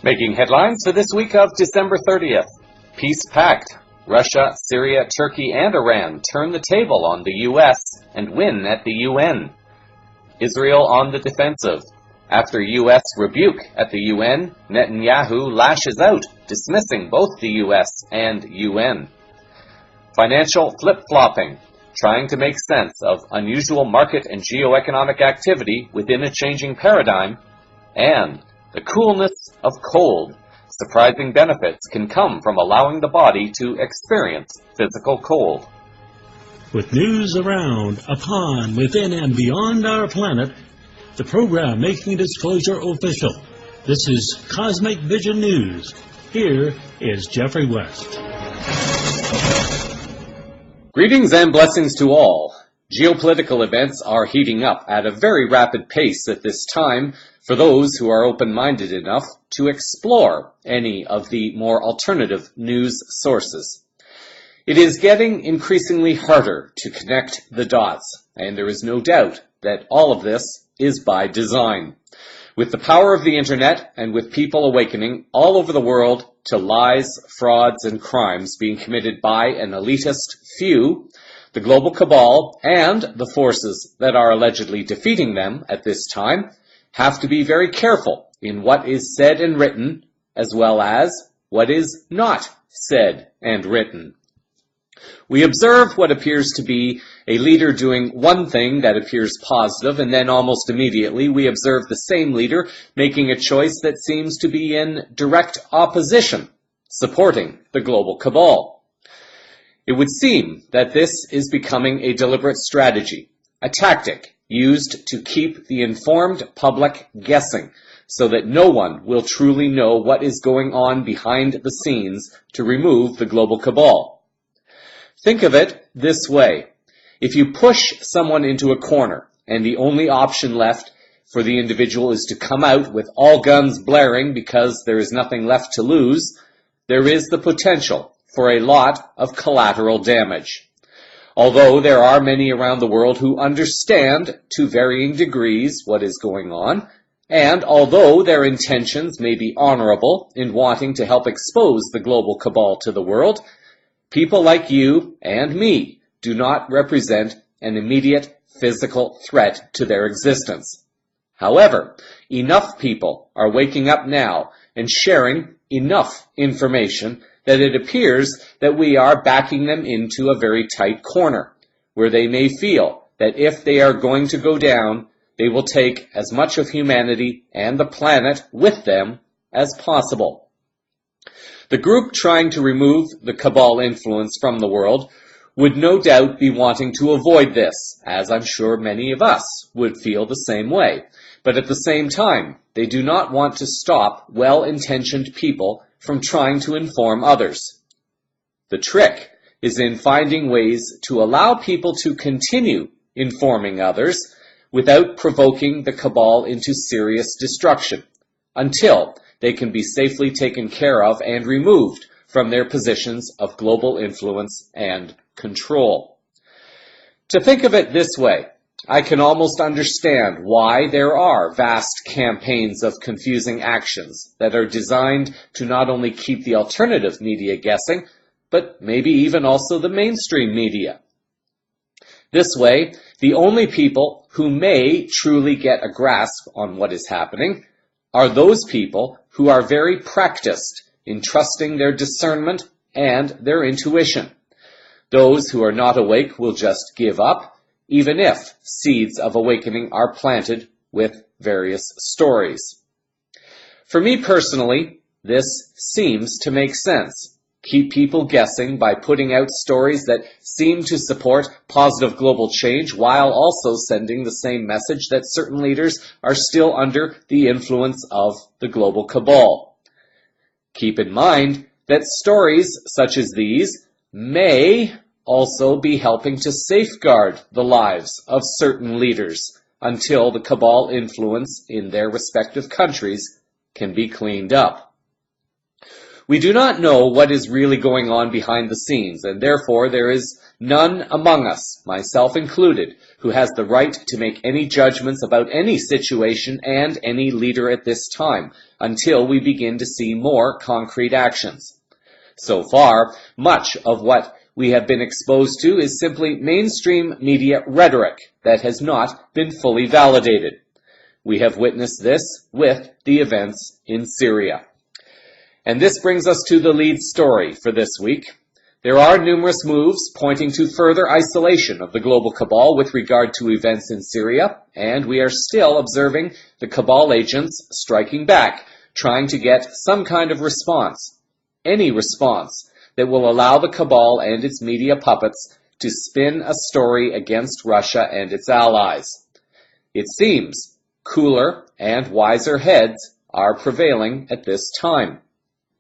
Making headlines for this week of December 30th. Peace pact. Russia, Syria, Turkey, and Iran turn the table on the U.S. and win at the UN. Israel on the defensive. After U.S. rebuke at the UN, Netanyahu lashes out, dismissing both the U.S. and UN. Financial flip-flopping. Trying to make sense of unusual market and geoeconomic activity within a changing paradigm. And the coolness of cold. Surprising benefits can come from allowing the body to experience physical cold. With news around, upon, within, and beyond our planet, the program making disclosure official. This is Cosmic Vision News. Here is Jeffrey West. Greetings and blessings to all. Geopolitical events are heating up at a very rapid pace at this time for those who are open-minded enough to explore any of the more alternative news sources. It is getting increasingly harder to connect the dots, and there is no doubt that all of this is by design. With the power of the internet and with people awakening all over the world to lies, frauds, and crimes being committed by an elitist few, the global cabal and the forces that are allegedly defeating them at this time have to be very careful in what is said and written, as well as what is not said and written. We observe what appears to be a leader doing one thing that appears positive, and then almost immediately we observe the same leader making a choice that seems to be in direct opposition, supporting the global cabal. It would seem that this is becoming a deliberate strategy, a tactic used to keep the informed public guessing, so that no one will truly know what is going on behind the scenes to remove the global cabal. Think of it this way. If you push someone into a corner and the only option left for the individual is to come out with all guns blaring because there is nothing left to lose, there is the potential for a lot of collateral damage. Although there are many around the world who understand to varying degrees what is going on, and although their intentions may be honorable in wanting to help expose the global cabal to the world, people like you and me do not represent an immediate physical threat to their existence. However, enough people are waking up now and sharing enough information that it appears that we are backing them into a very tight corner, where they may feel that if they are going to go down, they will take as much of humanity and the planet with them as possible. The group trying to remove the cabal influence from the world would no doubt be wanting to avoid this, as I'm sure many of us would feel the same way. But at the same time, they do not want to stop well-intentioned people from trying to inform others. The trick is in finding ways to allow people to continue informing others without provoking the cabal into serious destruction, until they can be safely taken care of and removed from their positions of global influence and control. To think of it this way, I can almost understand why there are vast campaigns of confusing actions that are designed to not only keep the alternative media guessing, but maybe even also the mainstream media. This way, the only people who may truly get a grasp on what is happening are those people who are very practiced in trusting their discernment and their intuition. Those who are not awake will just give up, even if seeds of awakening are planted with various stories. For me personally, this seems to make sense. Keep people guessing by putting out stories that seem to support positive global change while also sending the same message that certain leaders are still under the influence of the global cabal. Keep in mind that stories such as these may also be helping to safeguard the lives of certain leaders until the cabal influence in their respective countries can be cleaned up. We do not know what is really going on behind the scenes, and therefore there is None among us, myself included, who has the right to make any judgments about any situation and any leader at this time, until we begin to see more concrete actions. So far, much of what we have been exposed to is simply mainstream media rhetoric that has not been fully validated. We have witnessed this with the events in Syria. And this brings us to the lead story for this week. There are numerous moves pointing to further isolation of the global cabal with regard to events in Syria, and we are still observing the cabal agents striking back, trying to get some kind of response, any response that will allow the cabal and its media puppets to spin a story against Russia and its allies. It seems cooler and wiser heads are prevailing at this time.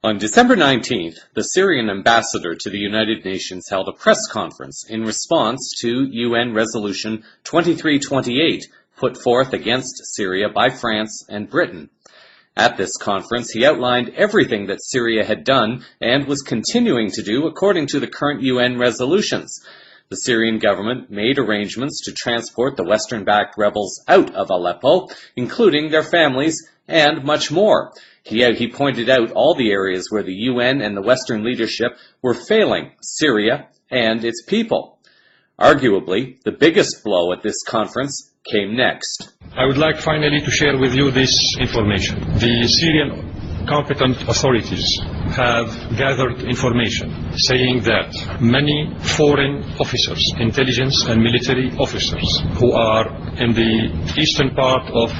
On December 19th, the Syrian ambassador to the United Nations held a press conference in response to UN Resolution 2328 put forth against Syria by France and Britain. At this conference, he outlined everything that Syria had done and was continuing to do according to the current UN resolutions. The Syrian government made arrangements to transport the Western-backed rebels out of Aleppo, including their families, and much more. He pointed out all the areas where the UN and the Western leadership were failing Syria and its people. Arguably, the biggest blow at this conference came next. I would like finally to share with you this information. The Syrian competent authorities have gathered information saying that many foreign officers, intelligence and military officers who are in the eastern part of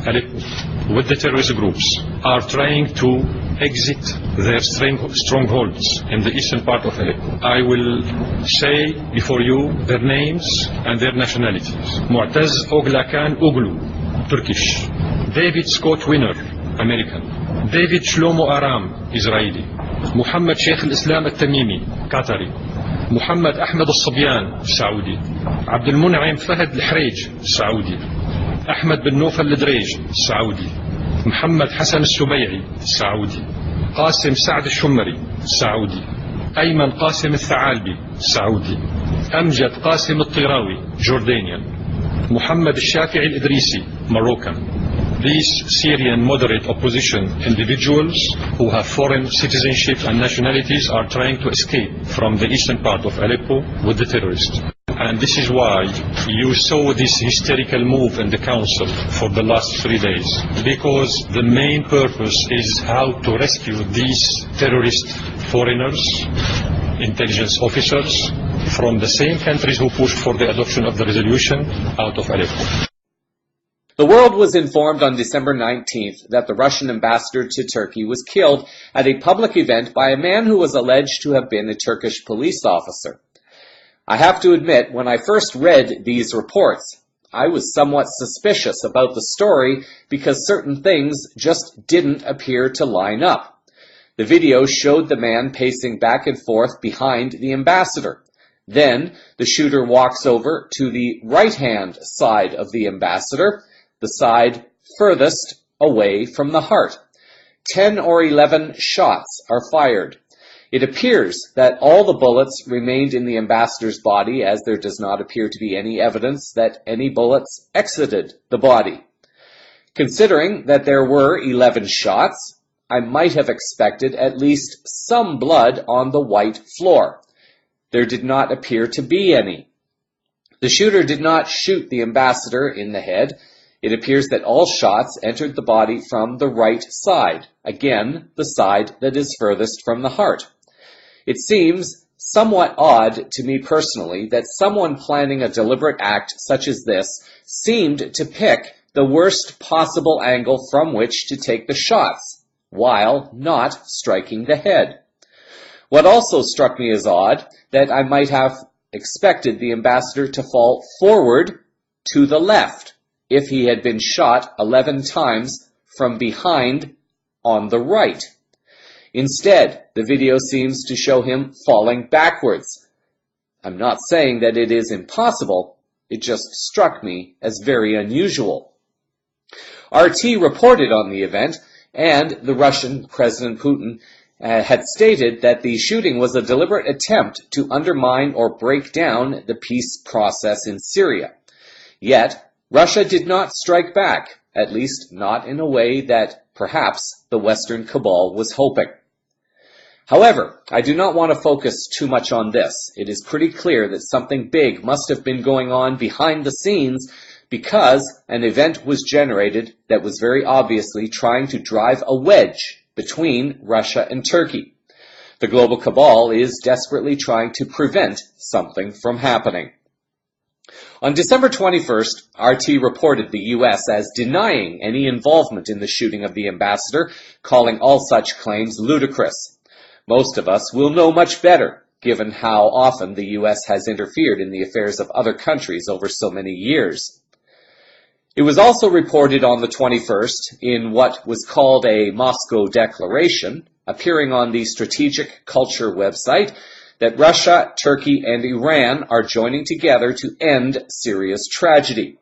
Aleppo with the terrorist groups are trying to exit their strongholds in the eastern part of Aleppo. I will say before you their names and their nationalities. Mu'taz Oglakan Oglu, Turkish. David Scott Winner, American. David Shlomo Aram, Israeli. Muhammad Sheikh al-Islam al-Tamimi, Qatari. Muhammad Ahmed al-Sabyan, Saudi. Abdul Mun'im Fahad al-Hrej, Saudi. Ahmed bin Nawfal al-Drej, Saudi. Muhammad Hassan al-Subay'i, Saudi. Qasim Sa'd al-Shumari, Saudi. Ayman Qasim al-Tha'albi, Saudi. Amjad Qasim al-Tirawi, Jordanian. Muhammad al-Shafi'i al-Idrisi, Moroccan. These Syrian moderate opposition individuals who have foreign citizenship and nationalities are trying to escape from the eastern part of Aleppo with the terrorists. And this is why you saw this hysterical move in the council for the last 3 days. Because the main purpose is how to rescue these terrorist foreigners, intelligence officers, from the same countries who pushed for the adoption of the resolution out of Aleppo. The world was informed on December 19th that the Russian ambassador to Turkey was killed at a public event by a man who was alleged to have been a Turkish police officer. I have to admit, when I first read these reports, I was somewhat suspicious about the story because certain things just didn't appear to line up. The video showed the man pacing back and forth behind the ambassador. Then, the shooter walks over to the right-hand side of the ambassador, the side furthest away from the heart. 10 or 11 shots are fired. It appears that all the bullets remained in the ambassador's body, as there does not appear to be any evidence that any bullets exited the body. Considering that there were 11 shots, I might have expected at least some blood on the white floor. There did not appear to be any. The shooter did not shoot the ambassador in the head. It appears that all shots entered the body from the right side, again, the side that is furthest from the heart. It seems somewhat odd to me personally that someone planning a deliberate act such as this seemed to pick the worst possible angle from which to take the shots, while not striking the head. What also struck me as odd, that I might have expected the ambassador to fall forward to the left, if he had been shot 11 times from behind on the right. Instead, the video seems to show him falling backwards. I'm not saying that it is impossible, it just struck me as very unusual. RT reported on the event, and the Russian President Putin had stated that the shooting was a deliberate attempt to undermine or break down the peace process in Syria. Yet, Russia did not strike back, at least not in a way that perhaps the Western cabal was hoping. However, I do not want to focus too much on this. It is pretty clear that something big must have been going on behind the scenes because an event was generated that was very obviously trying to drive a wedge between Russia and Turkey. The global cabal is desperately trying to prevent something from happening. On December 21st, RT reported the U.S. as denying any involvement in the shooting of the ambassador, calling all such claims ludicrous. Most of us will know much better, given how often the U.S. has interfered in the affairs of other countries over so many years. It was also reported on the 21st in what was called a Moscow Declaration, appearing on the Strategic Culture website, that Russia, Turkey, and Iran are joining together to end Syria's tragedy.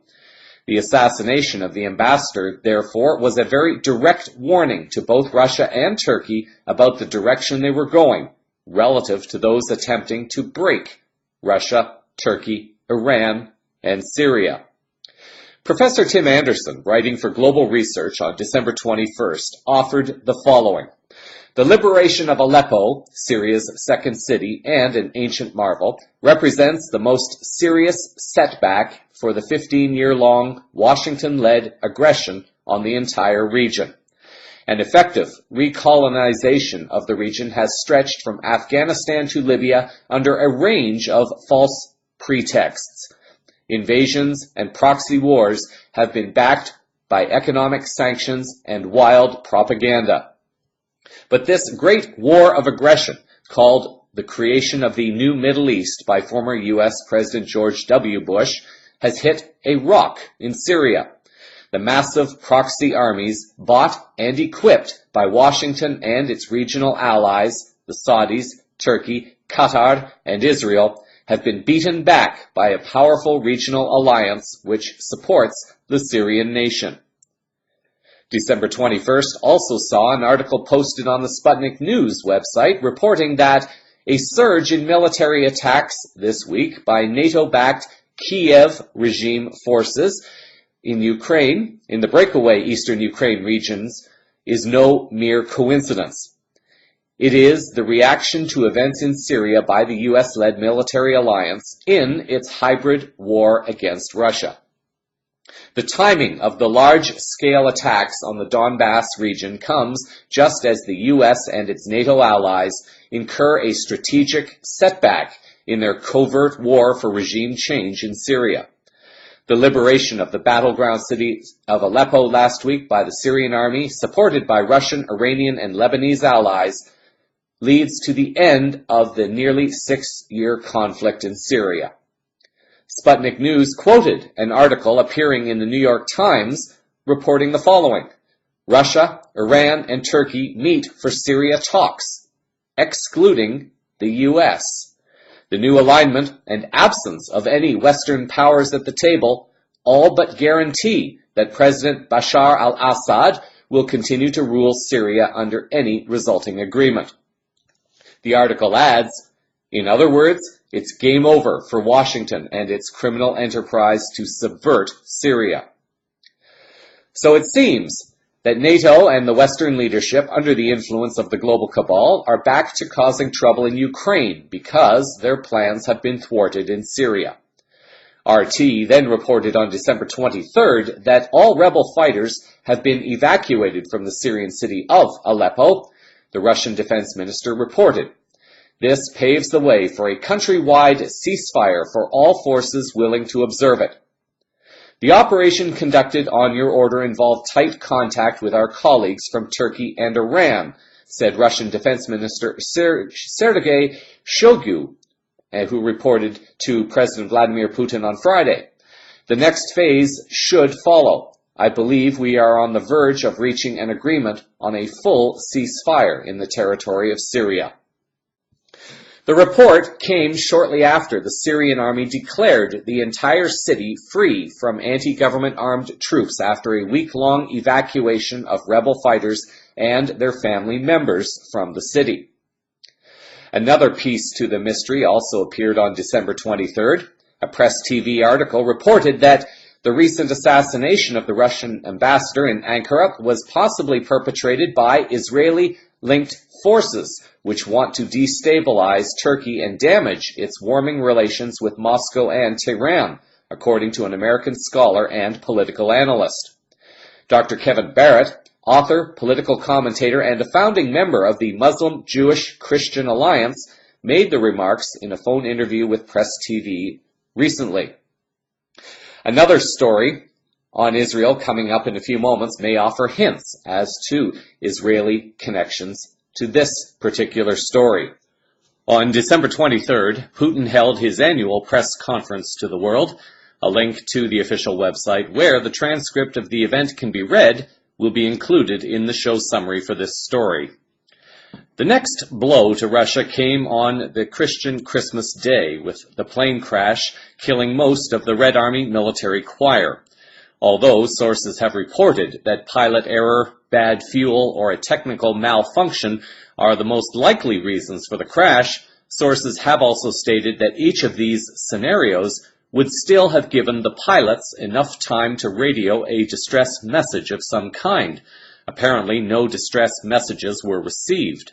The assassination of the ambassador, therefore, was a very direct warning to both Russia and Turkey about the direction they were going, relative to those attempting to break Russia, Turkey, Iran, and Syria. Professor Tim Anderson, writing for Global Research on December 21st, offered the following. The liberation of Aleppo, Syria's second city and an ancient marvel, represents the most serious setback for the 15-year-long Washington-led aggression on the entire region. An effective recolonization of the region has stretched from Afghanistan to Libya under a range of false pretexts. Invasions and proxy wars have been backed by economic sanctions and wild propaganda. But this great war of aggression, called the creation of the new Middle East by former U.S. President George W. Bush, has hit a rock in Syria. The massive proxy armies bought and equipped by Washington and its regional allies, the Saudis, Turkey, Qatar, and Israel, have been beaten back by a powerful regional alliance which supports the Syrian nation. December 21st also saw an article posted on the Sputnik News website reporting that a surge in military attacks this week by NATO-backed Kiev regime forces in Ukraine, in the breakaway eastern Ukraine regions, is no mere coincidence. It is the reaction to events in Syria by the U.S.-led military alliance in its hybrid war against Russia. The timing of the large-scale attacks on the Donbass region comes just as the U.S. and its NATO allies incur a strategic setback in their covert war for regime change in Syria. The liberation of the battleground city of Aleppo last week by the Syrian army, supported by Russian, Iranian, and Lebanese allies, leads to the end of the nearly 6-year conflict in Syria. Sputnik News quoted an article appearing in the New York Times reporting the following. Russia, Iran, and Turkey meet for Syria talks, excluding the U.S. The new alignment and absence of any Western powers at the table all but guarantee that President Bashar al-Assad will continue to rule Syria under any resulting agreement. The article adds, in other words, it's game over for Washington and its criminal enterprise to subvert Syria. So it seems that NATO and the Western leadership, under the influence of the global cabal, are back to causing trouble in Ukraine because their plans have been thwarted in Syria. RT then reported on December 23rd that all rebel fighters have been evacuated from the Syrian city of Aleppo, the Russian defense minister reported. This paves the way for a countrywide ceasefire for all forces willing to observe it. The operation conducted on your order involved tight contact with our colleagues from Turkey and Iran, said Russian Defense Minister Sergei Shoigu, who reported to President Vladimir Putin on Friday. The next phase should follow. I believe we are on the verge of reaching an agreement on a full ceasefire in the territory of Syria. The report came shortly after the Syrian army declared the entire city free from anti-government armed troops after a week-long evacuation of rebel fighters and their family members from the city. Another piece to the mystery also appeared on December 23rd. A Press TV article reported that the recent assassination of the Russian ambassador in Ankara was possibly perpetrated by Israeli-linked forces, which want to destabilize Turkey and damage its warming relations with Moscow and Tehran, according to an American scholar and political analyst. Dr. Kevin Barrett, author, political commentator, and a founding member of the Muslim-Jewish-Christian Alliance, made the remarks in a phone interview with Press TV recently. Another story on Israel coming up in a few moments may offer hints as to Israeli connections to this particular story. On December 23rd, Putin held his annual press conference to the world. A link to the official website where the transcript of the event can be read will be included in the show summary for this story. The next blow to Russia came on the Christian Christmas Day, with the plane crash killing most of the Red Army military choir. Although sources have reported that pilot error, bad fuel, or a technical malfunction are the most likely reasons for the crash, sources have also stated that each of these scenarios would still have given the pilots enough time to radio a distress message of some kind. Apparently, no distress messages were received.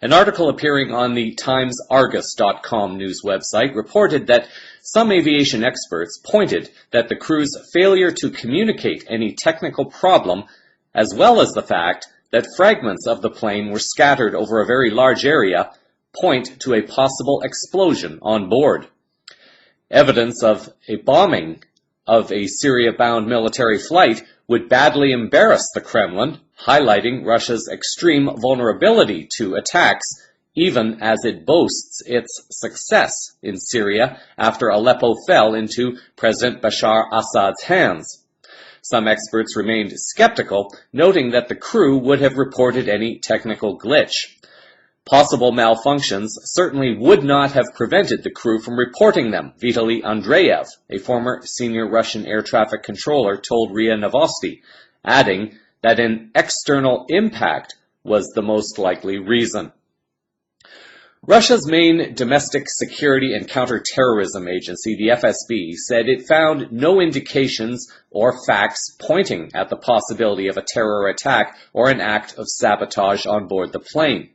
An article appearing on the TimesArgus.com news website reported that some aviation experts pointed that the crew's failure to communicate any technical problem, as well as the fact that fragments of the plane were scattered over a very large area, point to a possible explosion on board. Evidence of a bombing of a Syria-bound military flight would badly embarrass the Kremlin, highlighting Russia's extreme vulnerability to attacks, even as it boasts its success in Syria after Aleppo fell into President Bashar Assad's hands. Some experts remained skeptical, noting that the crew would have reported any technical glitch. Possible malfunctions certainly would not have prevented the crew from reporting them, Vitaly Andreev, a former senior Russian air traffic controller, told RIA Novosti, adding that an external impact was the most likely reason. Russia's main domestic security and counterterrorism agency, the FSB, said it found no indications or facts pointing at the possibility of a terror attack or an act of sabotage on board the plane.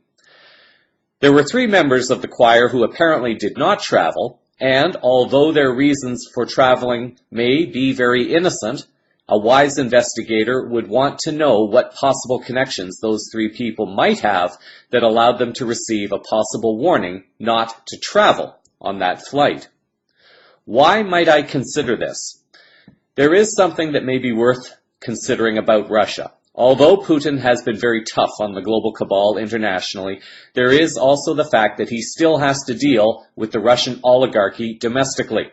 There were 3 members of the choir who apparently did not travel, and although their reasons for traveling may be very innocent, a wise investigator would want to know what possible connections those 3 people might have that allowed them to receive a possible warning not to travel on that flight. Why might I consider this? There is something that may be worth considering about Russia. Although Putin has been very tough on the global cabal internationally, there is also the fact that he still has to deal with the Russian oligarchy domestically.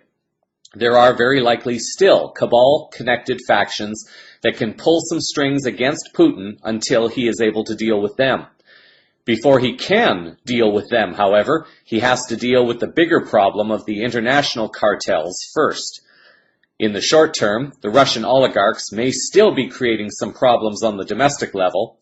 There are very likely still cabal-connected factions that can pull some strings against Putin until he is able to deal with them. Before he can deal with them, however, he has to deal with the bigger problem of the international cartels first. In the short term, the Russian oligarchs may still be creating some problems on the domestic level.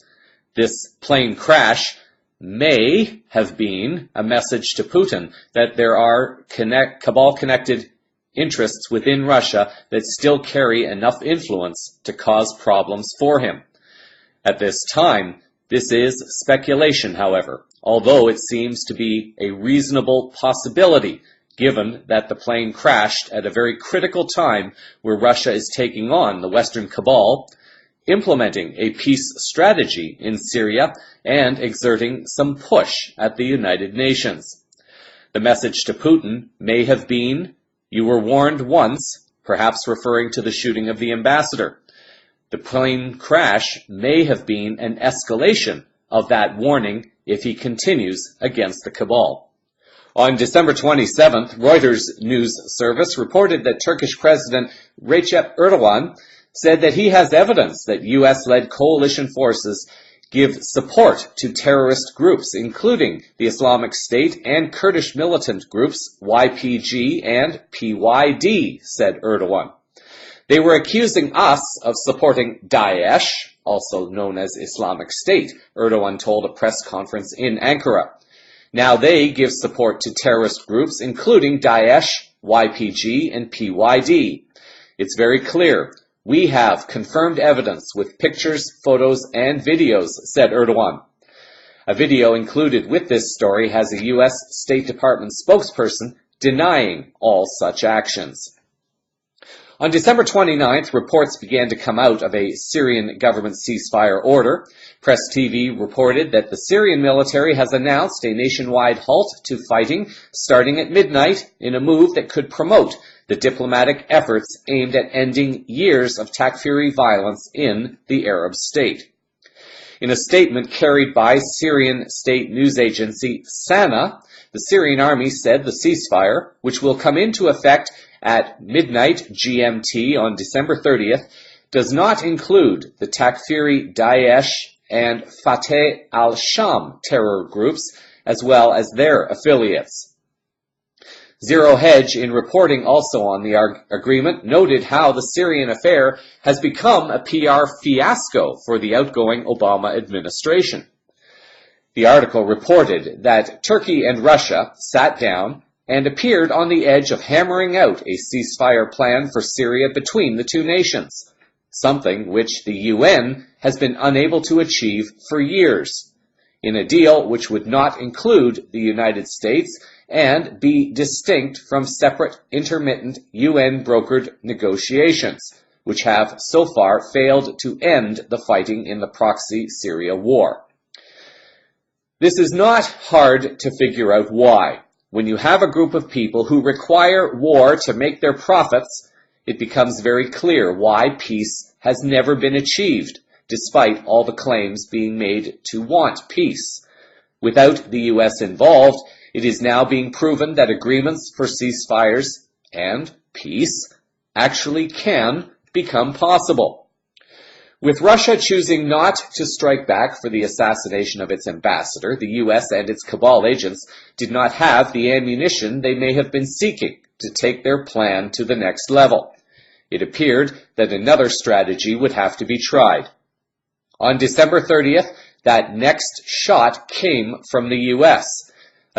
This plane crash may have been a message to Putin that there are cabal-connected interests within Russia that still carry enough influence to cause problems for him. At this time, this is speculation, however, although it seems to be a reasonable possibility given that the plane crashed at a very critical time where Russia is taking on the Western cabal, implementing a peace strategy in Syria, and exerting some push at the United Nations. The message to Putin may have been, "You were warned once," perhaps referring to the shooting of the ambassador. The plane crash may have been an escalation of that warning if he continues against the cabal. On December 27th, Reuters news service reported that Turkish President Recep Erdogan said that he has evidence that U.S.-led coalition forces give support to terrorist groups, including the Islamic State and Kurdish militant groups YPG and PYD, said Erdogan. They were accusing us of supporting Daesh, also known as Islamic State, Erdogan told a press conference in Ankara. Now they give support to terrorist groups, including Daesh, YPG, and PYD. It's very clear. We have confirmed evidence with pictures, photos, and videos, said Erdogan. A video included with this story has a U.S. State Department spokesperson denying all such actions. On December 29th, reports began to come out of a Syrian government ceasefire order. Press TV reported that the Syrian military has announced a nationwide halt to fighting starting at midnight in a move that could promote the diplomatic efforts aimed at ending years of Takfiri violence in the Arab state. In a statement carried by Syrian state news agency SANA, the Syrian army said the ceasefire, which will come into effect at midnight GMT on December 30th, does not include the Takfiri Daesh and Fateh al-Sham terror groups, as well as their affiliates. Zero Hedge, in reporting also on the agreement, noted how the Syrian affair has become a PR fiasco for the outgoing Obama administration. The article reported that Turkey and Russia sat down and appeared on the edge of hammering out a ceasefire plan for Syria between the two nations, something which the UN has been unable to achieve for years, in a deal which would not include the United States and be distinct from separate intermittent UN-brokered negotiations, which have so far failed to end the fighting in the proxy Syria war. This is not hard to figure out why. When you have a group of people who require war to make their profits, it becomes very clear why peace has never been achieved, despite all the claims being made to want peace. Without the U.S. involved, it is now being proven that agreements for ceasefires and peace actually can become possible. With Russia choosing not to strike back for the assassination of its ambassador, the U.S. and its cabal agents did not have the ammunition they may have been seeking to take their plan to the next level. It appeared that another strategy would have to be tried. On December 30th, that next shot came from the U.S.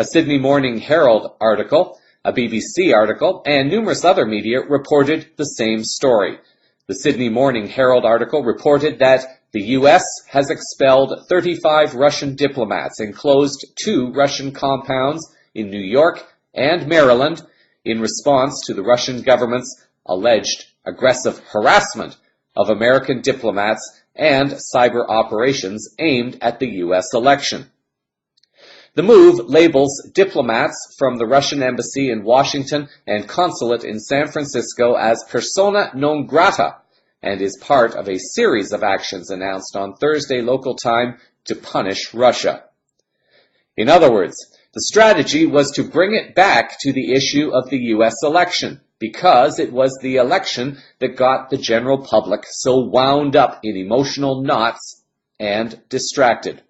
A Sydney Morning Herald article, a BBC article, and numerous other media reported the same story. The Sydney Morning Herald article reported that the U.S. has expelled 35 Russian diplomats and closed 2 Russian compounds in New York and Maryland in response to the Russian government's alleged aggressive harassment of American diplomats and cyber operations aimed at the U.S. election. The move labels diplomats from the Russian embassy in Washington and consulate in San Francisco as persona non grata and is part of a series of actions announced on Thursday local time to punish Russia. In other words, the strategy was to bring it back to the issue of the U.S. election, because it was the election that got the general public so wound up in emotional knots and distracted.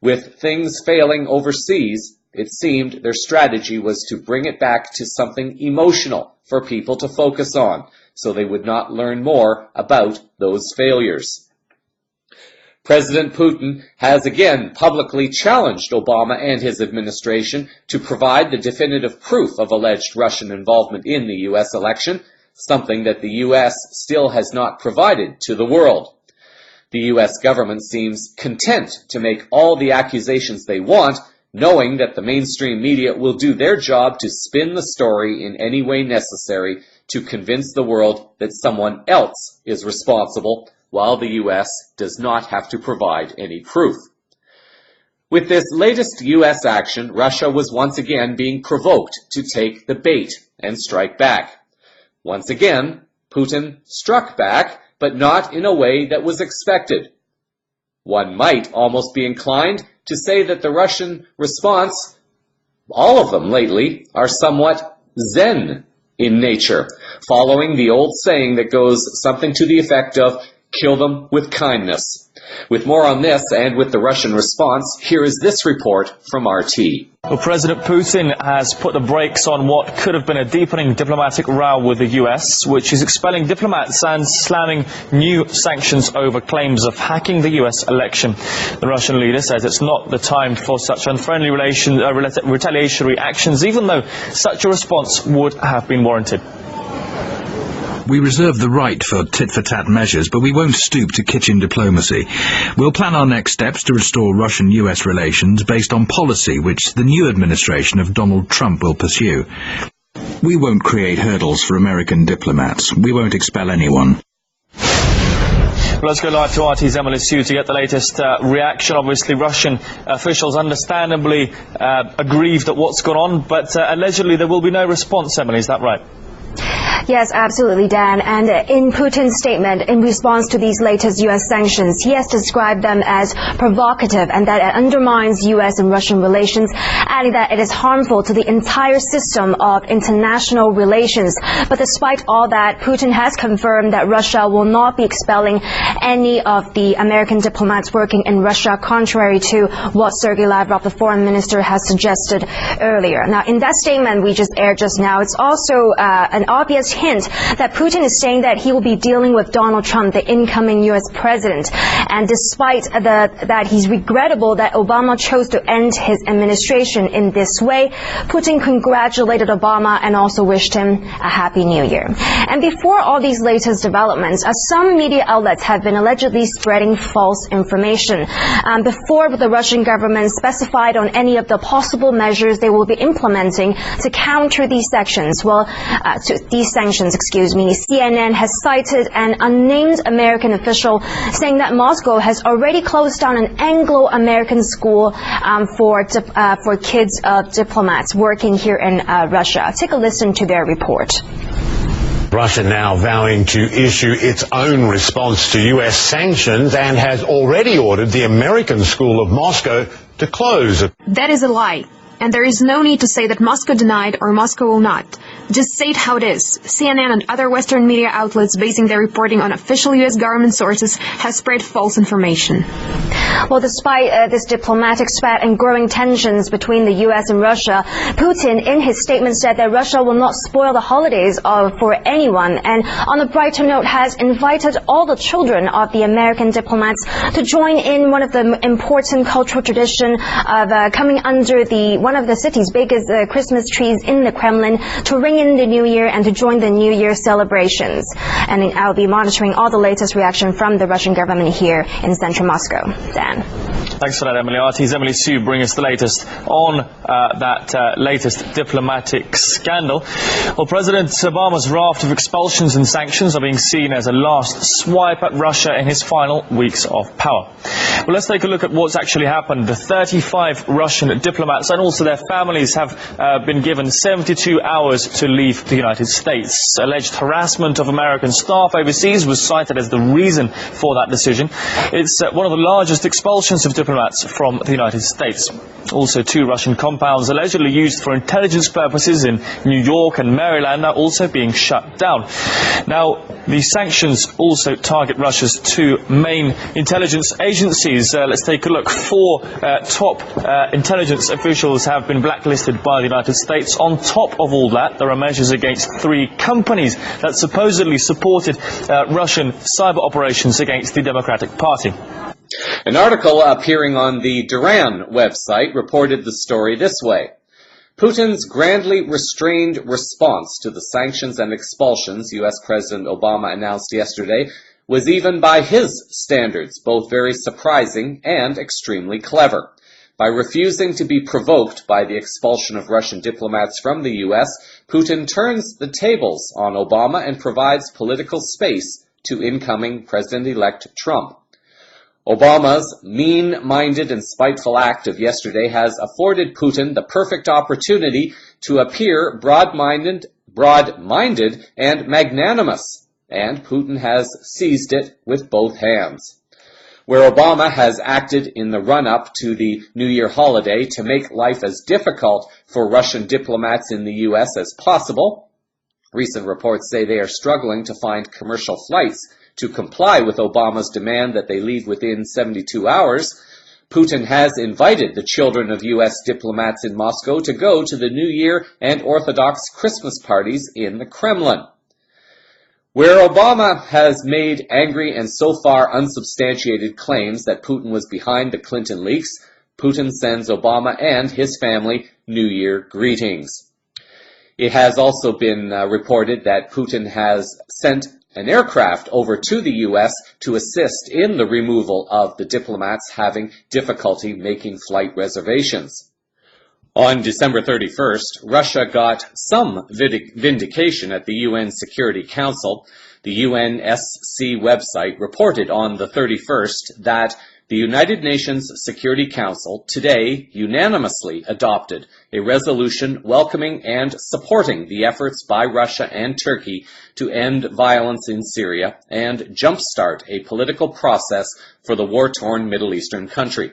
With things failing overseas, it seemed their strategy was to bring it back to something emotional for people to focus on, so they would not learn more about those failures. President Putin has again publicly challenged Obama and his administration to provide the definitive proof of alleged Russian involvement in the U.S. election, something that the U.S. still has not provided to the world. The U.S. government seems content to make all the accusations they want, knowing that the mainstream media will do their job to spin the story in any way necessary to convince the world that someone else is responsible, while the U.S. does not have to provide any proof. With this latest U.S. action, Russia was once again being provoked to take the bait and strike back. Once again, Putin struck back, but not in a way that was expected. One might almost be inclined to say that the Russian response, all of them lately, are somewhat zen in nature, following the old saying that goes something to the effect of, kill them with kindness. With more on this and with the Russian response, here is this report from RT. Well, President Putin has put the brakes on what could have been a deepening diplomatic row with the US, which is expelling diplomats and slamming new sanctions over claims of hacking the US election. The Russian leader says it's not the time for such unfriendly retaliatory actions, even though such a response would have been warranted. We reserve the right for tit-for-tat measures, but we won't stoop to kitchen diplomacy. We'll plan our next steps to restore Russian-US relations based on policy which the new administration of Donald Trump will pursue. We won't create hurdles for American diplomats. We won't expel anyone. Well, let's go live to RT's Emily Sue to get the latest reaction. Obviously, Russian officials understandably aggrieved at what's gone on, but allegedly there will be no response, Emily, is that right? Yes, absolutely, Dan. And in Putin's statement in response to these latest U.S. sanctions, he has described them as provocative and that it undermines U.S. and Russian relations, adding that it is harmful to the entire system of international relations. But despite all that, Putin has confirmed that Russia will not be expelling any of the American diplomats working in Russia, contrary to what Sergei Lavrov, the foreign minister, has suggested earlier. Now, in that statement we just aired just now, it's also an obvious hint that Putin is saying that he will be dealing with Donald Trump, the incoming U.S. president. And despite that he's regrettable that Obama chose to end his administration in this way, Putin congratulated Obama and also wished him a happy new year. And before all these latest developments, some media outlets have been allegedly spreading false information. Before the Russian government specified on any of the possible measures they will be implementing to counter these sanctions, CNN has cited an unnamed American official saying that Moscow has already closed down an Anglo-American school for kids of diplomats working here in Russia. Take a listen to their report. Russia now vowing to issue its own response to U.S. sanctions and has already ordered the American School of Moscow to close. That is a lie. And there is no need to say that Moscow denied or Moscow will not. Just say it how it is. CNN and other Western media outlets basing their reporting on official U.S. government sources have spread false information. Well, despite this diplomatic spat and growing tensions between the U.S. and Russia, Putin in his statement said that Russia will not spoil the holidays for anyone, and on a brighter note has invited all the children of the American diplomats to join in one of the important cultural tradition of coming under one of the city's biggest Christmas trees in the Kremlin to ring in the New Year and to join the New Year celebrations. And I'll be monitoring all the latest reaction from the Russian government here in central Moscow. Dan. Thanks for that, Emily. RT's Emily Sue bring us the latest on that latest diplomatic scandal. Well, President Obama's raft of expulsions and sanctions are being seen as a last swipe at Russia in his final weeks of power. Well, let's take a look at what's actually happened. The 35 Russian diplomats and also their families have been given 72 hours to leave the United States. Alleged harassment of American staff overseas was cited as the reason for that decision. It's one of the largest expulsions of diplomats from the United States. Also, 2 Russian compounds allegedly used for intelligence purposes in New York and Maryland are also being shut down. Now, the sanctions also target Russia's 2 main intelligence agencies. Let's take a look. 4 top intelligence officials have been blacklisted by the United States. On top of all that, there are measures against 3 companies that supposedly supported Russian cyber operations against the Democratic Party. An article appearing on the Duran website reported the story this way. Putin's grandly restrained response to the sanctions and expulsions U.S. President Obama announced yesterday was even by his standards both very surprising and extremely clever. By refusing to be provoked by the expulsion of Russian diplomats from the U.S., Putin turns the tables on Obama and provides political space to incoming President-elect Trump. Obama's mean-minded and spiteful act of yesterday has afforded Putin the perfect opportunity to appear broad-minded and magnanimous, and Putin has seized it with both hands. Where Obama has acted in the run-up to the New Year holiday to make life as difficult for Russian diplomats in the U.S. as possible, recent reports say they are struggling to find commercial flights to comply with Obama's demand that they leave within 72 hours, Putin has invited the children of U.S. diplomats in Moscow to go to the New Year and Orthodox Christmas parties in the Kremlin. Where Obama has made angry and so far unsubstantiated claims that Putin was behind the Clinton leaks, Putin sends Obama and his family New Year greetings. It has also been reported that Putin has sent an aircraft over to the U.S. to assist in the removal of the diplomats having difficulty making flight reservations. On December 31st, Russia got some vindication at the UN Security Council. The UNSC website reported on the 31st that the United Nations Security Council today unanimously adopted a resolution welcoming and supporting the efforts by Russia and Turkey to end violence in Syria and jumpstart a political process for the war-torn Middle Eastern country.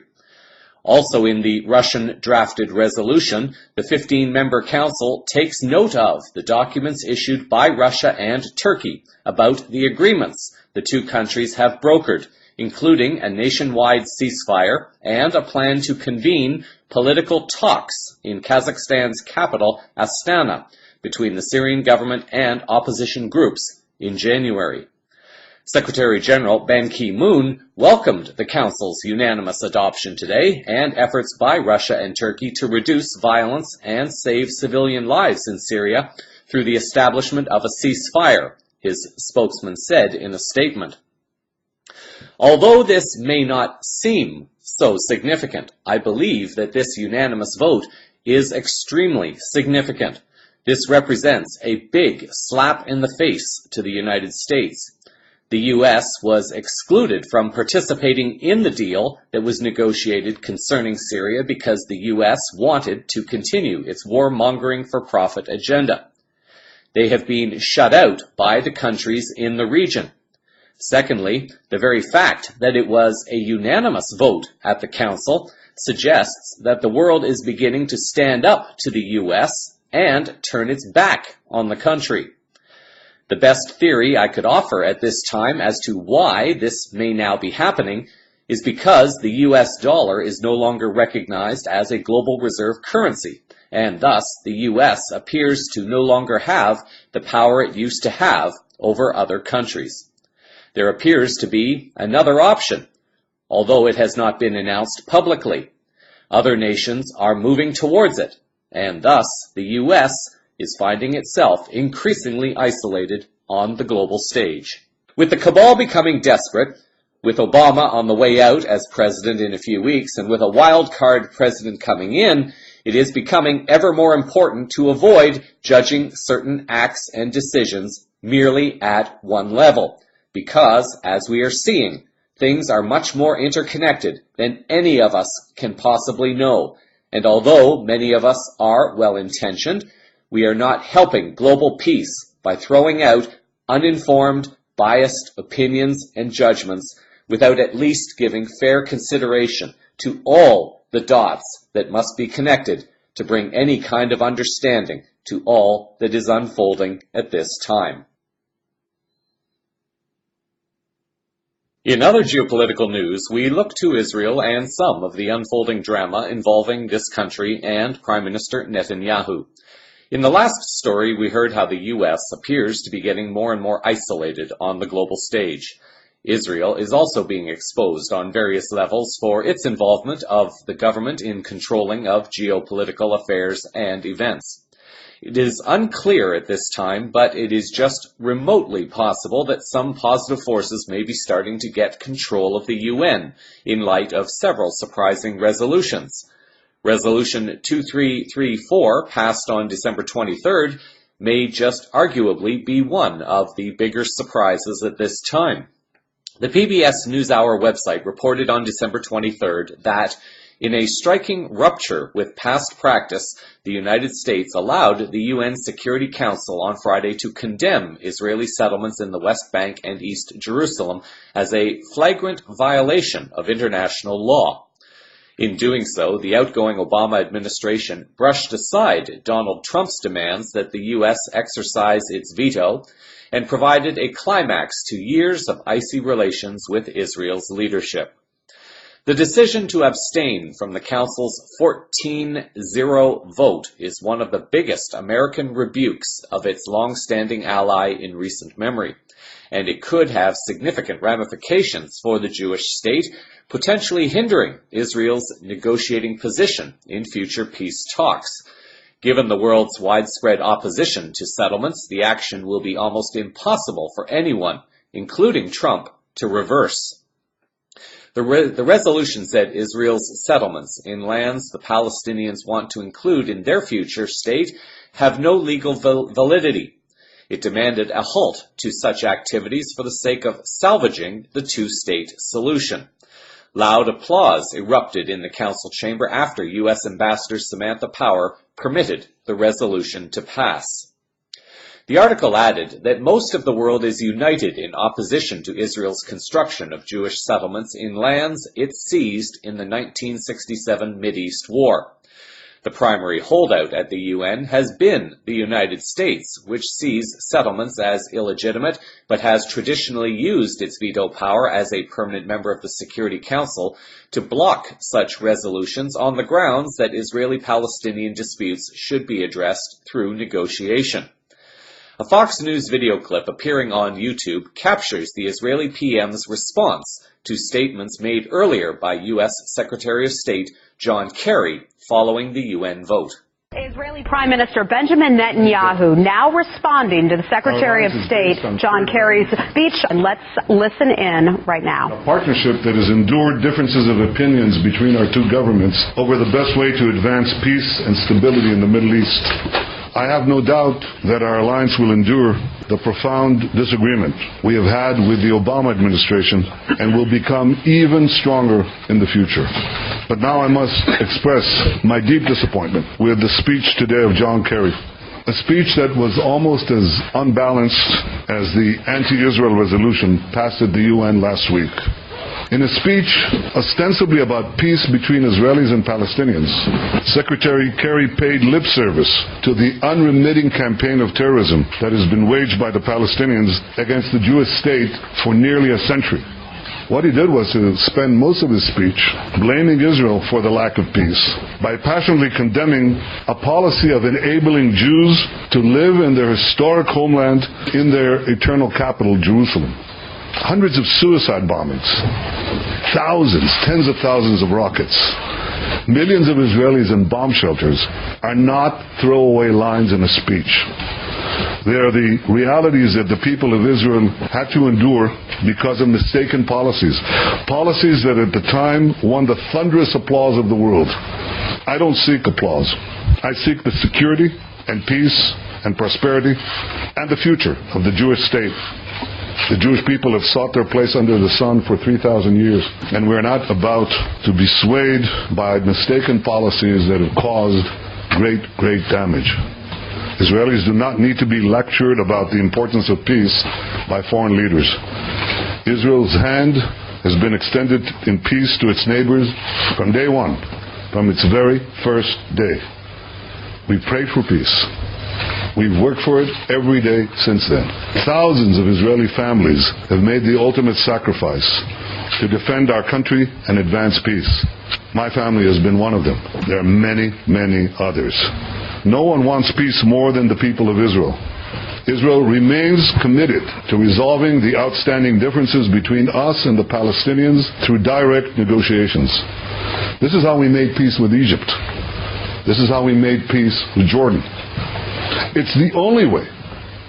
Also in the Russian-drafted resolution, the 15-member council takes note of the documents issued by Russia and Turkey about the agreements the two countries have brokered, including a nationwide ceasefire and a plan to convene political talks in Kazakhstan's capital, Astana, between the Syrian government and opposition groups in January. Secretary-General Ban Ki-moon welcomed the Council's unanimous adoption today and efforts by Russia and Turkey to reduce violence and save civilian lives in Syria through the establishment of a ceasefire, his spokesman said in a statement. Although this may not seem so significant, I believe that this unanimous vote is extremely significant. This represents a big slap in the face to the United States. The U.S. was excluded from participating in the deal that was negotiated concerning Syria because the U.S. wanted to continue its warmongering for profit agenda. They have been shut out by the countries in the region. Secondly, the very fact that it was a unanimous vote at the Council suggests that the world is beginning to stand up to the U.S. and turn its back on the country. The best theory I could offer at this time as to why this may now be happening is because the U.S. dollar is no longer recognized as a global reserve currency, and thus the U.S. appears to no longer have the power it used to have over other countries. There appears to be another option, although it has not been announced publicly. Other nations are moving towards it, and thus the U.S. is finding itself increasingly isolated on the global stage. With the cabal becoming desperate, with Obama on the way out as president in a few weeks, and with a wild card president coming in, it is becoming ever more important to avoid judging certain acts and decisions merely at one level, because, as we are seeing, things are much more interconnected than any of us can possibly know, and although many of us are well-intentioned, we are not helping global peace by throwing out uninformed, biased opinions and judgments without at least giving fair consideration to all the dots that must be connected to bring any kind of understanding to all that is unfolding at this time. In other geopolitical news, we look to Israel and some of the unfolding drama involving this country and Prime Minister Netanyahu. In the last story, we heard how the U.S. appears to be getting more and more isolated on the global stage. Israel is also being exposed on various levels for its involvement of the government in controlling of geopolitical affairs and events. It is unclear at this time, but it is just remotely possible that some positive forces may be starting to get control of the UN in light of several surprising resolutions. Resolution 2334, passed on December 23rd, may just arguably be one of the bigger surprises at this time. The PBS NewsHour website reported on December 23rd that, in a striking rupture with past practice, the United States allowed the UN Security Council on Friday to condemn Israeli settlements in the West Bank and East Jerusalem as a flagrant violation of international law. In doing so, the outgoing Obama administration brushed aside Donald Trump's demands that the U.S. exercise its veto and provided a climax to years of icy relations with Israel's leadership. The decision to abstain from the Council's 14-0 vote is one of the biggest American rebukes of its long-standing ally in recent memory, and it could have significant ramifications for the Jewish state, potentially hindering Israel's negotiating position in future peace talks. Given the world's widespread opposition to settlements, the action will be almost impossible for anyone, including Trump, to reverse. The resolution said Israel's settlements in lands the Palestinians want to include in their future state have no legal validity. It demanded a halt to such activities for the sake of salvaging the two-state solution. Loud applause erupted in the council chamber after U.S. Ambassador Samantha Power permitted the resolution to pass. The article added that most of the world is united in opposition to Israel's construction of Jewish settlements in lands it seized in the 1967 Mideast War. The primary holdout at the UN has been the United States, which sees settlements as illegitimate, but has traditionally used its veto power as a permanent member of the Security Council to block such resolutions on the grounds that Israeli-Palestinian disputes should be addressed through negotiation. A Fox News video clip appearing on YouTube captures the Israeli PM's response to statements made earlier by U.S. Secretary of State John Kerry following the UN vote. Israeli Prime Minister Benjamin Netanyahu now responding to the Secretary of State John Kerry's speech, and let's listen in right now. A partnership that has endured differences of opinions between our two governments over the best way to advance peace and stability in the Middle East. I have no doubt that our alliance will endure the profound disagreement we have had with the Obama administration and will become even stronger in the future. But now I must express my deep disappointment with the speech today of John Kerry. A speech that was almost as unbalanced as the anti-Israel resolution passed at the UN last week. In a speech ostensibly about peace between Israelis and Palestinians, Secretary Kerry paid lip service to the unremitting campaign of terrorism that has been waged by the Palestinians against the Jewish state for nearly a century. What he did was to spend most of his speech blaming Israel for the lack of peace by passionately condemning a policy of enabling Jews to live in their historic homeland in their eternal capital, Jerusalem. Hundreds of suicide bombings, thousands, tens of thousands of rockets, millions of Israelis in bomb shelters are not throwaway lines in a speech. They are the realities that the people of Israel had to endure because of mistaken policies. Policies that at the time won the thunderous applause of the world. I don't seek applause. I seek the security and peace and prosperity and the future of the Jewish state. The Jewish people have sought their place under the sun for 3,000 years, and we're not about to be swayed by mistaken policies that have caused great damage. Israelis do not need to be lectured about the importance of peace by foreign leaders. Israel's hand has been extended in peace to its neighbors from day one, from its very first day. We prayed for peace. We've worked for it every day since then. Thousands of Israeli families have made the ultimate sacrifice to defend our country and advance peace. My family has been one of them. There are many others. No one wants peace more than the people of Israel. Israel remains committed to resolving the outstanding differences between us and the Palestinians through direct negotiations. This is how we made peace with Egypt. This is how we made peace with Jordan. It's the only way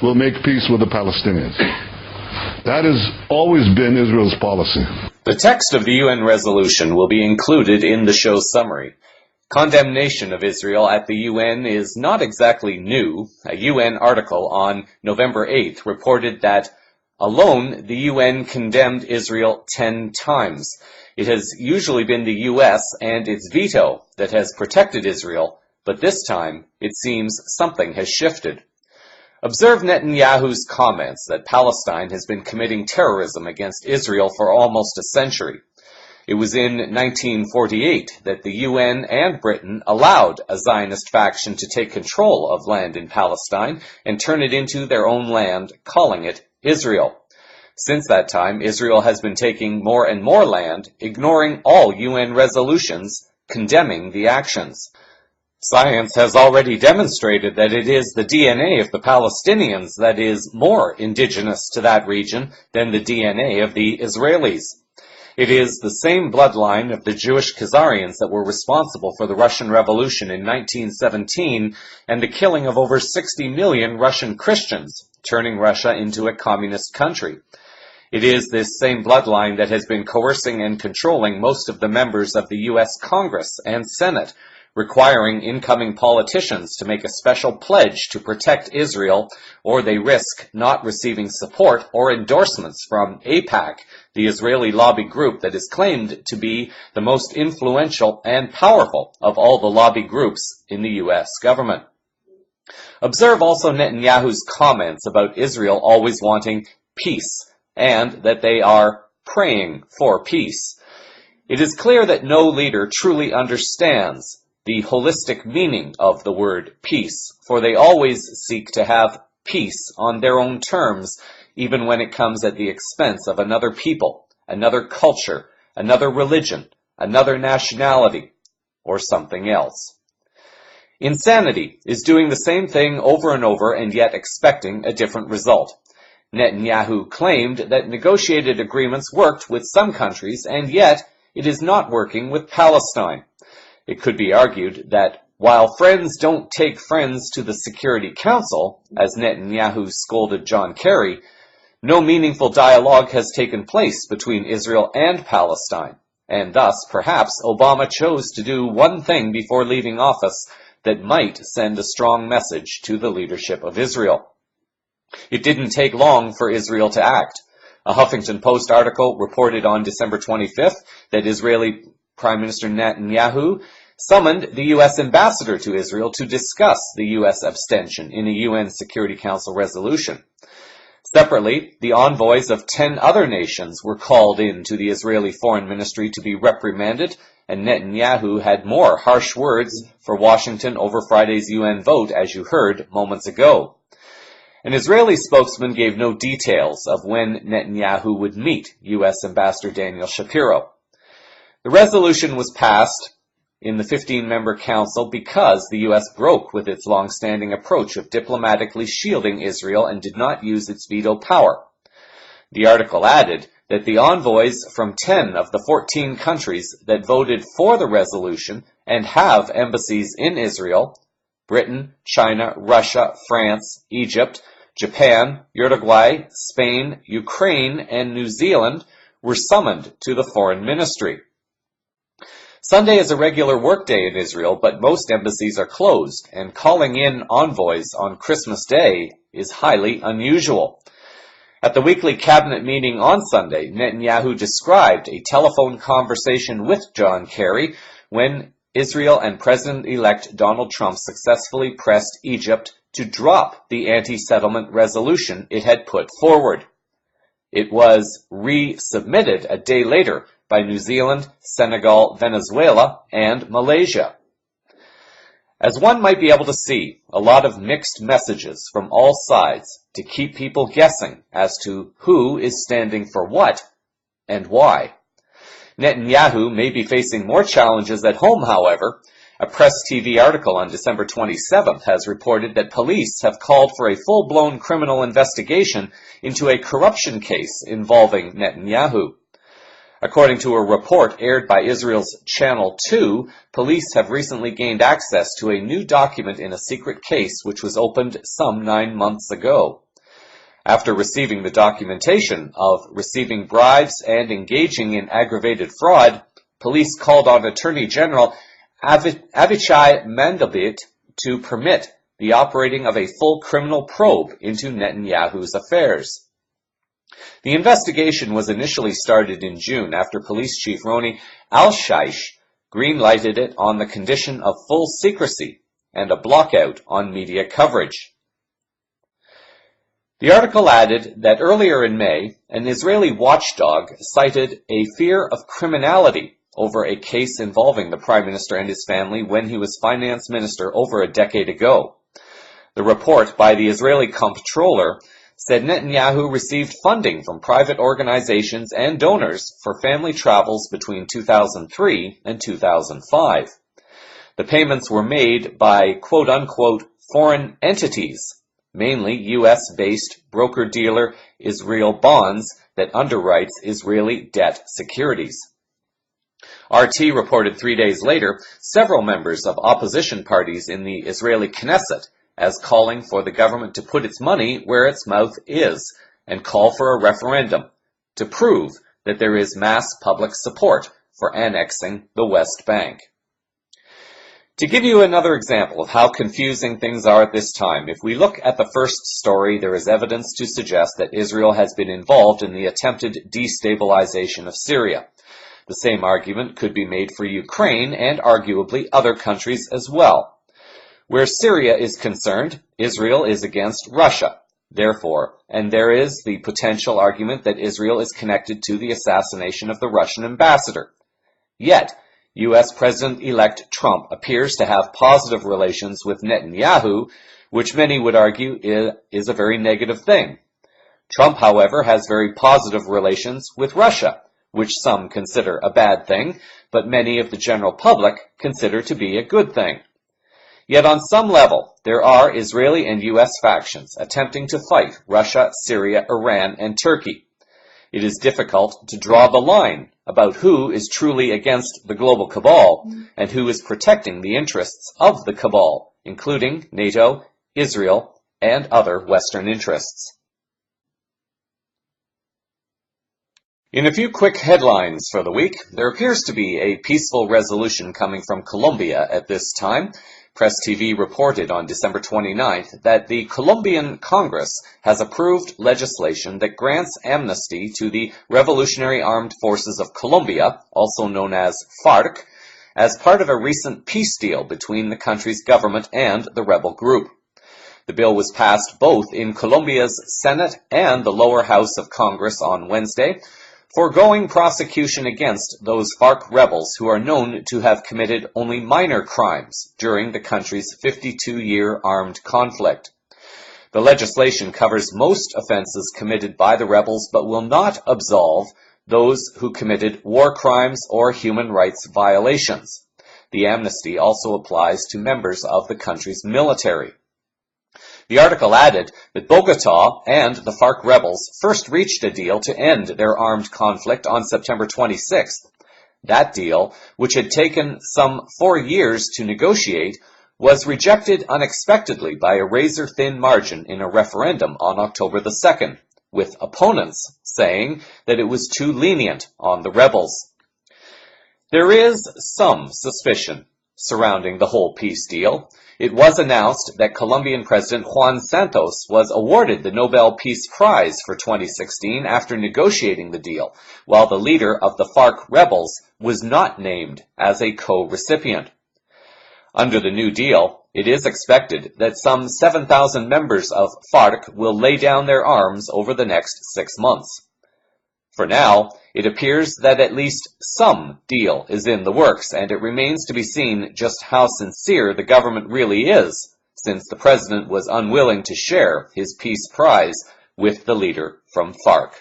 we'll make peace with the Palestinians. That has always been Israel's policy. The text of the UN resolution will be included in the show's summary. Condemnation of Israel at the UN is not exactly new. A UN article on November 8th reported that alone the UN condemned Israel 10 times. It has usually been the US and its veto that has protected Israel, but this time it seems something has shifted. Observe Netanyahu's comments that Palestine has been committing terrorism against Israel for almost a century. It was in 1948 that the UN and Britain allowed a Zionist faction to take control of land in Palestine and turn it into their own land, calling it Israel. Since that time, Israel has been taking more and more land, ignoring all UN resolutions condemning the actions. Science has already demonstrated that it is the DNA of the Palestinians that is more indigenous to that region than the DNA of the Israelis. It is the same bloodline of the Jewish Khazarians that were responsible for the Russian Revolution in 1917 and the killing of over 60 million Russian Christians, turning Russia into a communist country. It is this same bloodline that has been coercing and controlling most of the members of the U.S. Congress and Senate, requiring incoming politicians to make a special pledge to protect Israel, or they risk not receiving support or endorsements from AIPAC, the Israeli lobby group that is claimed to be the most influential and powerful of all the lobby groups in the U.S. government. Observe also Netanyahu's comments about Israel always wanting peace, and that they are praying for peace. It is clear that no leader truly understands the holistic meaning of the word peace, for they always seek to have peace on their own terms, even when it comes at the expense of another people, another culture, another religion, another nationality, or something else. Insanity is doing the same thing over and over and yet expecting a different result. Netanyahu claimed that negotiated agreements worked with some countries, and yet it is not working with Palestine. It could be argued that while friends don't take friends to the Security Council, as Netanyahu scolded John Kerry, no meaningful dialogue has taken place between Israel and Palestine, and thus perhaps Obama chose to do one thing before leaving office that might send a strong message to the leadership of Israel. It didn't take long for Israel to act. A Huffington Post article reported on December 25th that Israeli Prime Minister Netanyahu summoned the U.S. ambassador to Israel to discuss the U.S. abstention in a UN Security Council resolution. Separately, the envoys of 10 other nations were called in to the Israeli Foreign Ministry to be reprimanded, and Netanyahu had more harsh words for Washington over Friday's UN vote, as you heard moments ago. An Israeli spokesman gave no details of when Netanyahu would meet U.S. Ambassador Daniel Shapiro. The resolution was passed in the 15-member council because the U.S. broke with its long-standing approach of diplomatically shielding Israel and did not use its veto power. The article added that the envoys from 10 of the 14 countries that voted for the resolution and have embassies in Israel, Britain, China, Russia, France, Egypt, Japan, Uruguay, Spain, Ukraine, and New Zealand were summoned to the foreign ministry. Sunday is a regular workday in Israel, but most embassies are closed, and calling in envoys on Christmas Day is highly unusual. At the weekly cabinet meeting on Sunday, Netanyahu described a telephone conversation with John Kerry when Israel and President-elect Donald Trump successfully pressed Egypt to drop the anti-settlement resolution it had put forward. It was resubmitted a day later by New Zealand, Senegal, Venezuela, and Malaysia. As one might be able to see, a lot of mixed messages from all sides to keep people guessing as to who is standing for what and why. Netanyahu may be facing more challenges at home, however. A Press TV article on December 27th has reported that police have called for a full-blown criminal investigation into a corruption case involving Netanyahu. According to a report aired by Israel's Channel 2, police have recently gained access to a new document in a secret case which was opened some 9 months ago. After receiving the documentation of receiving bribes and engaging in aggravated fraud, police called on Attorney General Avichai Mandelblit to permit the operating of a full criminal probe into Netanyahu's affairs. The investigation was initially started in June after Police Chief Roni Al-Shaish green-lighted it on the condition of full secrecy and a blockout on media coverage. The article added that earlier in May, an Israeli watchdog cited a fear of criminality over a case involving the Prime Minister and his family when he was finance minister over a decade ago. The report by the Israeli comptroller said Netanyahu received funding from private organizations and donors for family travels between 2003 and 2005. The payments were made by quote-unquote foreign entities, mainly U.S.-based broker-dealer Israel Bonds that underwrites Israeli debt securities. RT reported 3 days later several members of opposition parties in the Israeli Knesset as calling for the government to put its money where its mouth is and call for a referendum to prove that there is mass public support for annexing the West Bank. To give you another example of how confusing things are at this time, if we look at the first story, there is evidence to suggest that Israel has been involved in the attempted destabilization of Syria. The same argument could be made for Ukraine and arguably other countries as well. Where Syria is concerned, Israel is against Russia. Therefore, and there is the potential argument that Israel is connected to the assassination of the Russian ambassador. Yet, U.S. President-elect Trump appears to have positive relations with Netanyahu, which many would argue is a very negative thing. Trump, however, has very positive relations with Russia, which some consider a bad thing, but many of the general public consider to be a good thing. Yet on some level, there are Israeli and U.S. factions attempting to fight Russia, Syria, Iran, and Turkey. It is difficult to draw the line about who is truly against the global cabal and who is protecting the interests of the cabal, including NATO, Israel, and other Western interests. In a few quick headlines for the week, there appears to be a peaceful resolution coming from Colombia at this time. Press TV reported on December 29th that the Colombian Congress has approved legislation that grants amnesty to the Revolutionary Armed Forces of Colombia, also known as FARC, as part of a recent peace deal between the country's government and the rebel group. The bill was passed both in Colombia's Senate and the lower house of Congress on Wednesday, foregoing prosecution against those FARC rebels who are known to have committed only minor crimes during the country's 52-year armed conflict. The legislation covers most offenses committed by the rebels but will not absolve those who committed war crimes or human rights violations. The amnesty also applies to members of the country's military. The article added that Bogotá and the FARC rebels first reached a deal to end their armed conflict on September 26th. That deal, which had taken some 4 years to negotiate, was rejected unexpectedly by a razor-thin margin in a referendum on October the 2nd, with opponents saying that it was too lenient on the rebels. There is some suspicion surrounding the whole peace deal. It was announced that Colombian President Juan Santos was awarded the Nobel Peace Prize for 2016 after negotiating the deal, while the leader of the FARC rebels was not named as a co-recipient. Under the new deal, it is expected that some 7,000 members of FARC will lay down their arms over the next 6 months. For now, it appears that at least some deal is in the works, and it remains to be seen just how sincere the government really is, since the president was unwilling to share his peace prize with the leader from FARC.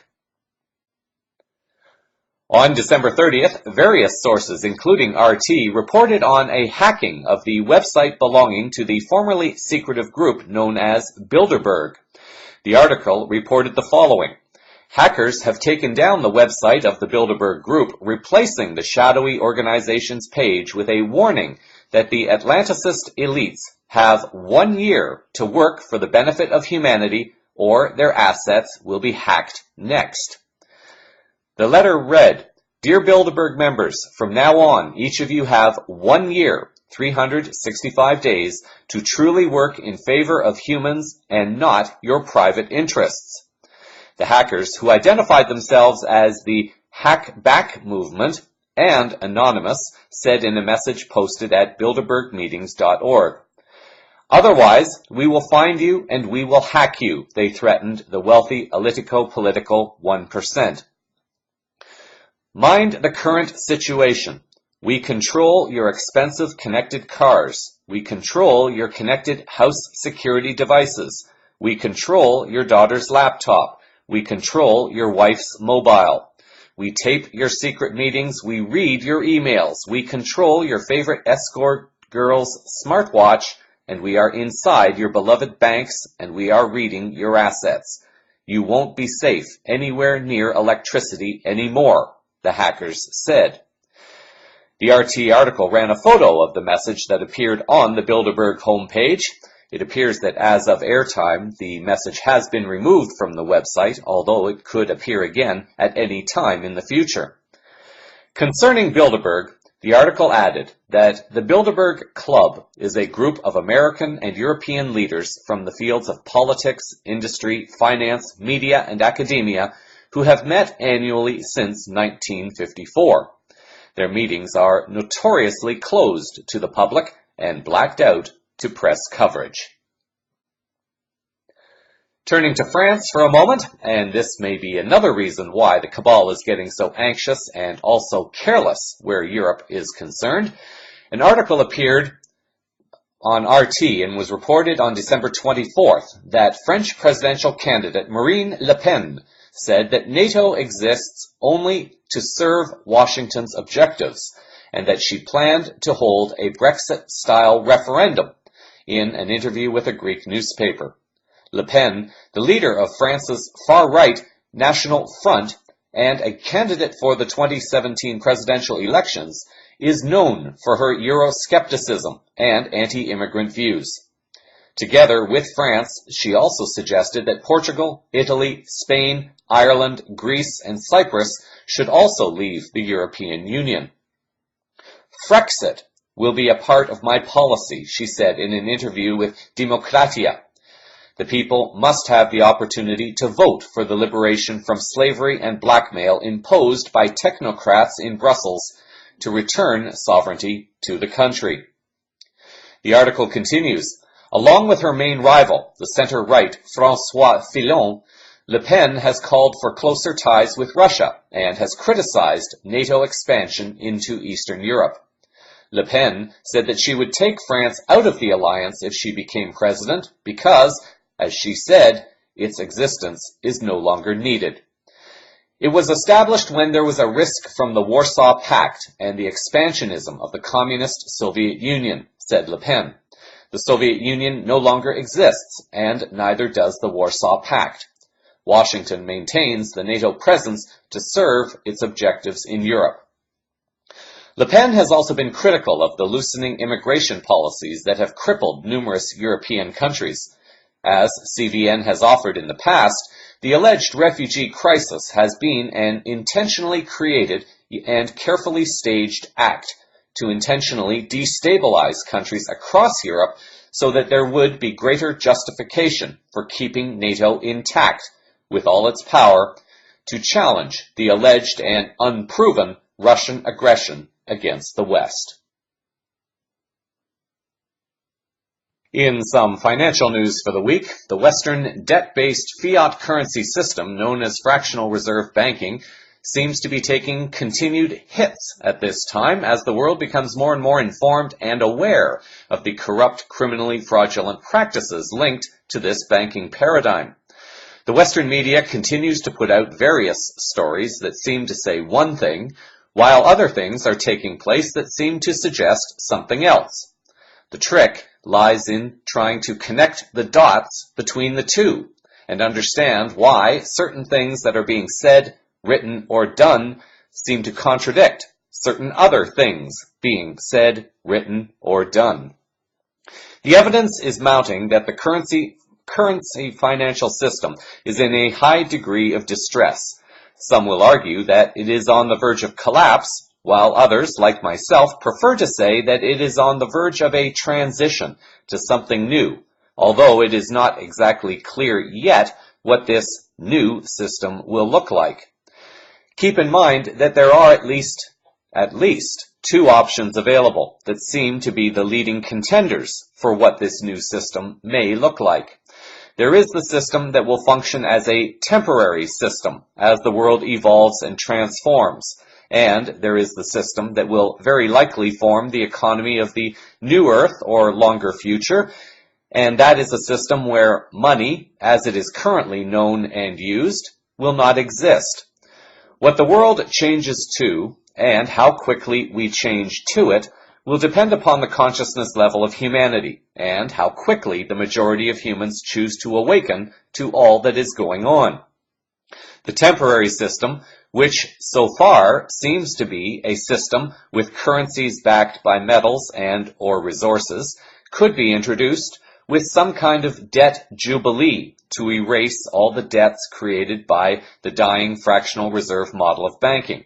On December 30th, various sources, including RT, reported on a hacking of the website belonging to the formerly secretive group known as Bilderberg. The article reported the following. Hackers have taken down the website of the Bilderberg Group, replacing the shadowy organization's page with a warning that the Atlanticist elites have 1 year to work for the benefit of humanity, or their assets will be hacked next. The letter read, "Dear Bilderberg members, from now on, each of you have 1 year, 365 days, to truly work in favor of humans and not your private interests." The hackers, who identified themselves as the Hack Back Movement and Anonymous, said in a message posted at bilderbergmeetings.org, Otherwise, we will find you and we will hack you, they threatened the wealthy political 1%. Mind the current situation. We control your expensive connected cars. We control your connected house security devices. We control your daughter's laptop. We control your wife's mobile. We tape your secret meetings. We read your emails. We control your favorite escort girl's smartwatch, and we are inside your beloved banks, and we are reading your assets. You won't be safe anywhere near electricity anymore, the hackers said. The RT article ran a photo of the message that appeared on the Bilderberg homepage. It appears that as of airtime, the message has been removed from the website, although it could appear again at any time in the future. Concerning Bilderberg, the article added that the Bilderberg Club is a group of American and European leaders from the fields of politics, industry, finance, media, and academia who have met annually since 1954. Their meetings are notoriously closed to the public and blacked out to press coverage. Turning to France for a moment, and this may be another reason why the cabal is getting so anxious and also careless where Europe is concerned, an article appeared on RT and was reported on December 24th that French presidential candidate Marine Le Pen said that NATO exists only to serve Washington's objectives, and that she planned to hold a Brexit-style referendum in an interview with a Greek newspaper. Le Pen, the leader of France's far-right National Front and a candidate for the 2017 presidential elections, is known for her Euroscepticism and anti-immigrant views. Together with France, she also suggested that Portugal, Italy, Spain, Ireland, Greece, and Cyprus should also leave the European Union. Frexit will be a part of my policy, she said in an interview with Demokratia. The people must have the opportunity to vote for the liberation from slavery and blackmail imposed by technocrats in Brussels to return sovereignty to the country. The article continues, along with her main rival, the center-right François Fillon, Le Pen has called for closer ties with Russia and has criticized NATO expansion into Eastern Europe. Le Pen said that she would take France out of the alliance if she became president because, as she said, its existence is no longer needed. It was established when there was a risk from the Warsaw Pact and the expansionism of the communist Soviet Union, said Le Pen. The Soviet Union no longer exists, and neither does the Warsaw Pact. Washington maintains the NATO presence to serve its objectives in Europe. Le Pen has also been critical of the loosening immigration policies that have crippled numerous European countries. As CVN has offered in the past, the alleged refugee crisis has been an intentionally created and carefully staged act to intentionally destabilize countries across Europe so that there would be greater justification for keeping NATO intact with all its power to challenge the alleged and unproven Russian aggression against the West. In some financial news for the week, the Western debt-based fiat currency system known as fractional reserve banking seems to be taking continued hits at this time as the world becomes more and more informed and aware of the corrupt, criminally fraudulent practices linked to this banking paradigm. The Western media continues to put out various stories that seem to say one thing, while other things are taking place that seem to suggest something else. The trick lies in trying to connect the dots between the two and understand why certain things that are being said, written, or done seem to contradict certain other things being said, written, or done. The evidence is mounting that the currency financial system is in a high degree of distress. Some will argue that it is on the verge of collapse, while others, like myself, prefer to say that it is on the verge of a transition to something new, although it is not exactly clear yet what this new system will look like. Keep in mind that there are at least two options available that seem to be the leading contenders for what this new system may look like. There is the system that will function as a temporary system as the world evolves and transforms. And there is the system that will very likely form the economy of the new Earth or longer future. And that is a system where money, as it is currently known and used, will not exist. What the world changes to, and how quickly we change to it, will depend upon the consciousness level of humanity, and how quickly the majority of humans choose to awaken to all that is going on. The temporary system, which so far seems to be a system with currencies backed by metals and or resources, could be introduced with some kind of debt jubilee to erase all the debts created by the dying fractional reserve model of banking.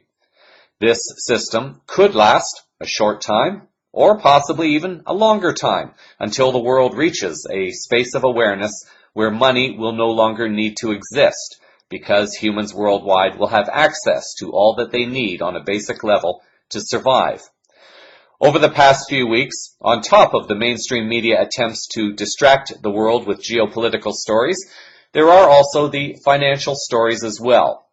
This system could last a short time, or possibly even a longer time, until the world reaches a space of awareness where money will no longer need to exist, because humans worldwide will have access to all that they need on a basic level to survive. Over the past few weeks, on top of the mainstream media attempts to distract the world with geopolitical stories, there are also the financial stories as well.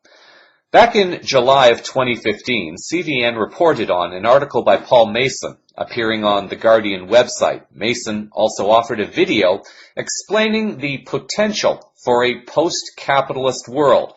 Back in July of 2015, CVN reported on an article by Paul Mason appearing on the Guardian website. Mason also offered a video explaining the potential for a post-capitalist world.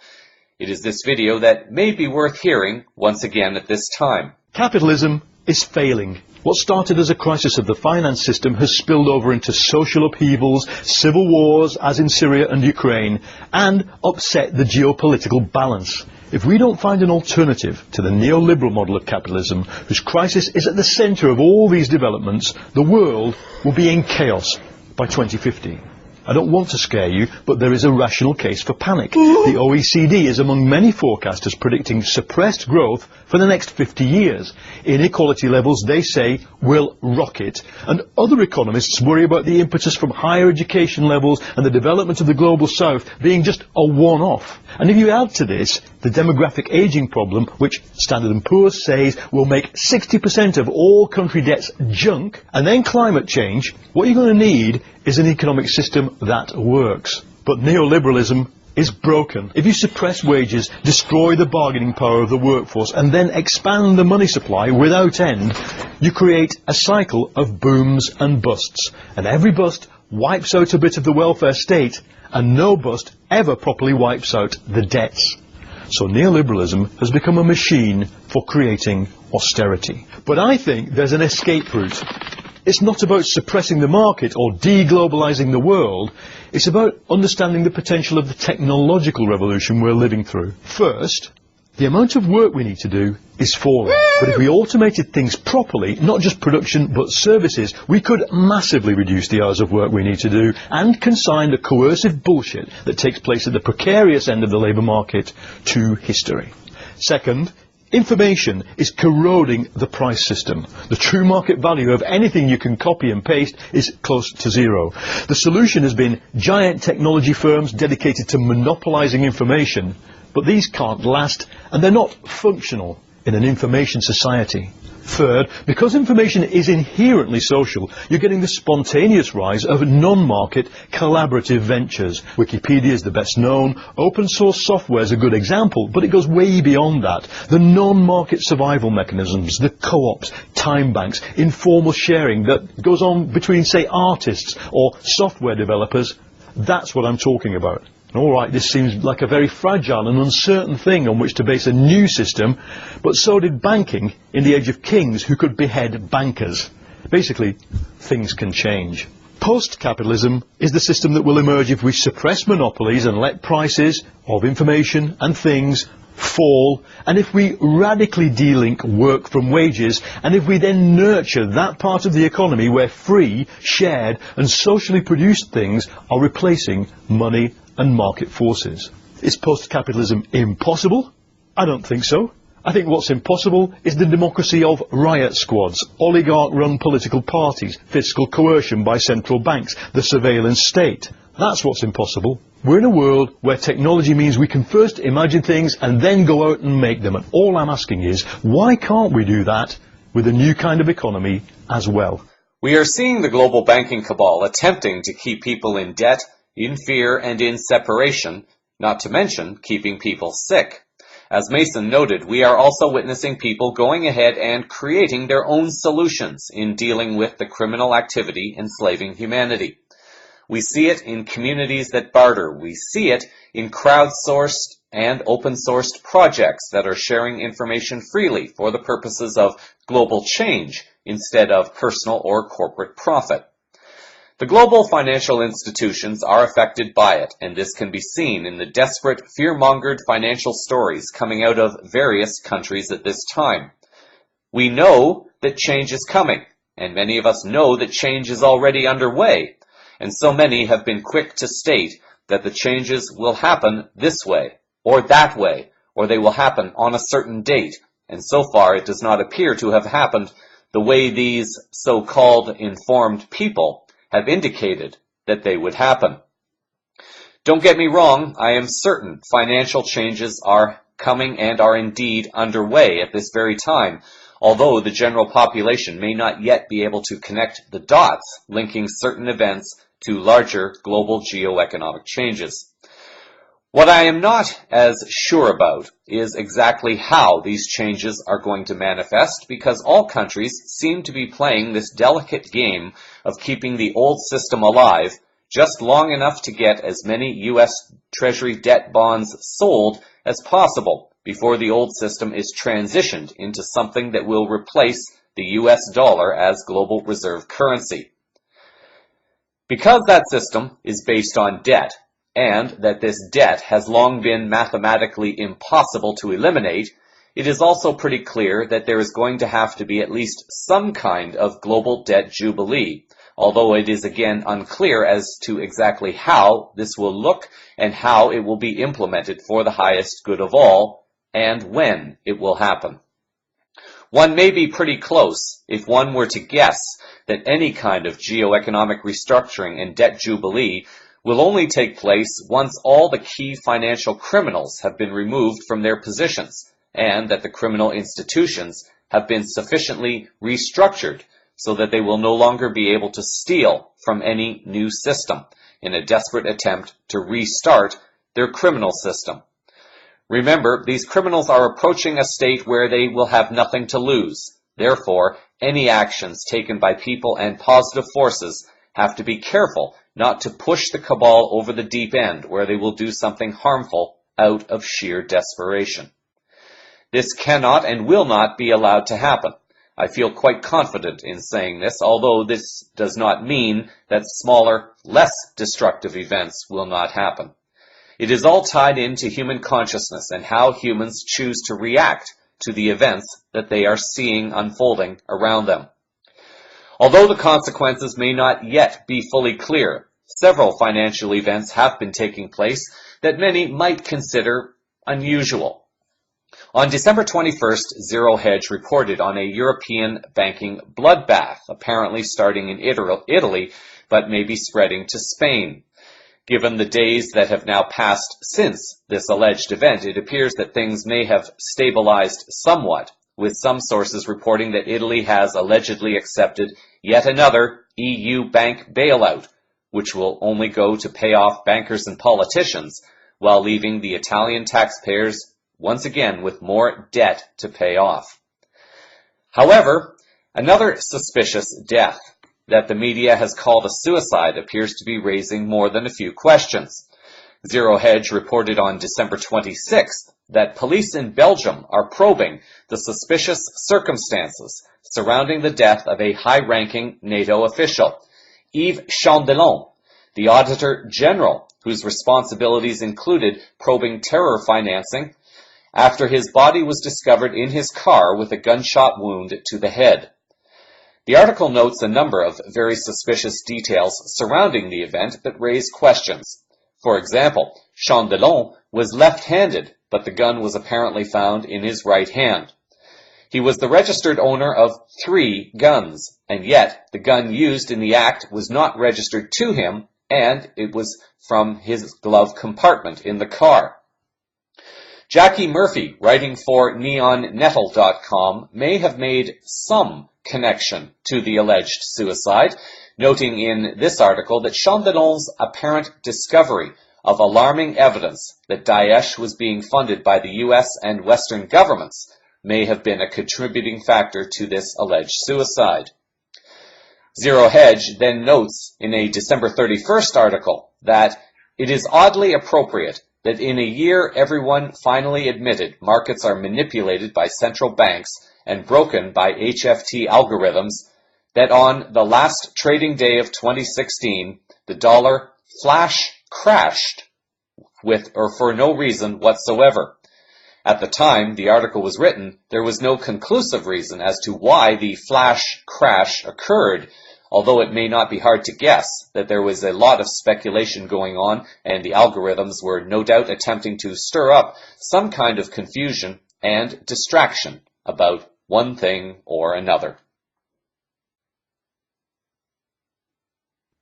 It is this video that may be worth hearing once again at this time. Capitalism is failing. What started as a crisis of the finance system has spilled over into social upheavals, civil wars, as in Syria and Ukraine, and upset the geopolitical balance. If we don't find an alternative to the neoliberal model of capitalism, whose crisis is at the centre of all these developments, the world will be in chaos by 2050. I don't want to scare you, but there is a rational case for panic. The OECD is among many forecasters predicting suppressed growth for the next 50 years. Inequality levels, they say, will rocket. And other economists worry about the impetus from higher education levels and the development of the global south being just a one-off. And if you add to this the demographic aging problem, which Standard & Poor's says will make 60% of all country debts junk, and then climate change, what you're going to need is an economic system that works. But neoliberalism is broken. If you suppress wages, destroy the bargaining power of the workforce, and then expand the money supply without end, you create a cycle of booms and busts. And every bust wipes out a bit of the welfare state, and no bust ever properly wipes out the debts. So neoliberalism has become a machine for creating austerity. But I think there's an escape route. It's not about suppressing the market or deglobalizing the world. It's about understanding the potential of the technological revolution we're living through. First, the amount of work we need to do is falling. But if we automated things properly, not just production but services, we could massively reduce the hours of work we need to do and consign the coercive bullshit that takes place at the precarious end of the labour market to history. Second, information is corroding the price system. The true market value of anything you can copy and paste is close to zero. The solution has been giant technology firms dedicated to monopolizing information, but these can't last, and they're not functional in an information society. Third, because information is inherently social, you're getting the spontaneous rise of non-market collaborative ventures. Wikipedia is the best known. Open source software is a good example, but it goes way beyond that. The non-market survival mechanisms, the co-ops, time banks, informal sharing that goes on between, say, artists or software developers, that's what I'm talking about. All right, this seems like a very fragile and uncertain thing on which to base a new system, but so did banking in the age of kings who could behead bankers. Basically, things can change. Post-capitalism is the system that will emerge if we suppress monopolies and let prices of information and things fall, and if we radically delink work from wages, and if we then nurture that part of the economy where free, shared and socially produced things are replacing money and market forces. Is post-capitalism impossible? I don't think so. I think what's impossible is the democracy of riot squads, oligarch-run political parties, fiscal coercion by central banks, the surveillance state. That's what's impossible. We're in a world where technology means we can first imagine things and then go out and make them. And all I'm asking is, why can't we do that with a new kind of economy as well. We are seeing the global banking cabal attempting to keep people in debt, in fear, and in separation, not to mention keeping people sick. As Mason noted, we are also witnessing people going ahead and creating their own solutions in dealing with the criminal activity enslaving humanity. We see it in communities that barter. We see it in crowdsourced and open-sourced projects that are sharing information freely for the purposes of global change instead of personal or corporate profit. The global financial institutions are affected by it, and this can be seen in the desperate, fear-mongered financial stories coming out of various countries at this time. We know that change is coming, and many of us know that change is already underway, and so many have been quick to state that the changes will happen this way, or that way, or they will happen on a certain date, and so far it does not appear to have happened the way these so-called informed people have indicated that they would happen. Don't get me wrong, I am certain financial changes are coming and are indeed underway at this very time, although the general population may not yet be able to connect the dots linking certain events to larger global geoeconomic changes. What I am not as sure about is exactly how these changes are going to manifest, because all countries seem to be playing this delicate game of keeping the old system alive just long enough to get as many U.S. Treasury debt bonds sold as possible before the old system is transitioned into something that will replace the U.S. dollar as global reserve currency. Because that system is based on debt, and that this debt has long been mathematically impossible to eliminate, it is also pretty clear that there is going to have to be at least some kind of global debt jubilee, although it is again unclear as to exactly how this will look and how it will be implemented for the highest good of all, and when it will happen. One may be pretty close if one were to guess that any kind of geoeconomic restructuring and debt jubilee will only take place once all the key financial criminals have been removed from their positions, and that the criminal institutions have been sufficiently restructured so that they will no longer be able to steal from any new system in a desperate attempt to restart their criminal system. Remember, these criminals are approaching a state where they will have nothing to lose. Therefore, any actions taken by people and positive forces have to be careful not to push the cabal over the deep end where they will do something harmful out of sheer desperation. This cannot and will not be allowed to happen. I feel quite confident in saying this, although this does not mean that smaller, less destructive events will not happen. It is all tied into human consciousness and how humans choose to react to the events that they are seeing unfolding around them. Although the consequences may not yet be fully clear, several financial events have been taking place that many might consider unusual. On December 21st, Zero Hedge reported on a European banking bloodbath, apparently starting in Italy, but maybe spreading to Spain. Given the days that have now passed since this alleged event, it appears that things may have stabilized somewhat, with some sources reporting that Italy has allegedly accepted yet another EU bank bailout, which will only go to pay off bankers and politicians, while leaving the Italian taxpayers once again with more debt to pay off. However, another suspicious death that the media has called a suicide appears to be raising more than a few questions. Zero Hedge reported on December 26th that police in Belgium are probing the suspicious circumstances surrounding the death of a high-ranking NATO official, Yves Chandelon, the Auditor General, whose responsibilities included probing terror financing, after his body was discovered in his car with a gunshot wound to the head. The article notes a number of very suspicious details surrounding the event that raise questions. For example, Chandelon was left-handed, but the gun was apparently found in his right hand. He was the registered owner of 3 guns, and yet the gun used in the act was not registered to him, and it was from his glove compartment in the car. Jackie Murphy, writing for neonnettle.com, may have made some connection to the alleged suicide, noting in this article that Chandon's apparent discovery of alarming evidence that Daesh was being funded by the US and Western governments may have been a contributing factor to this alleged suicide. Zero Hedge then notes in a December 31st article that it is oddly appropriate that in a year everyone finally admitted markets are manipulated by central banks and broken by HFT algorithms, that on the last trading day of 2016, the dollar flash crashed with or for no reason whatsoever. At the time the article was written, there was no conclusive reason as to why the flash crash occurred, although it may not be hard to guess that there was a lot of speculation going on and the algorithms were no doubt attempting to stir up some kind of confusion and distraction about one thing or another.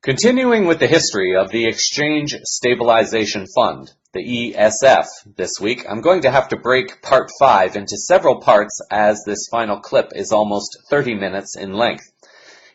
Continuing with the history of the Exchange Stabilization Fund, the ESF, this week, I'm going to have to break Part 5 into several parts as this final clip is almost 30 minutes in length.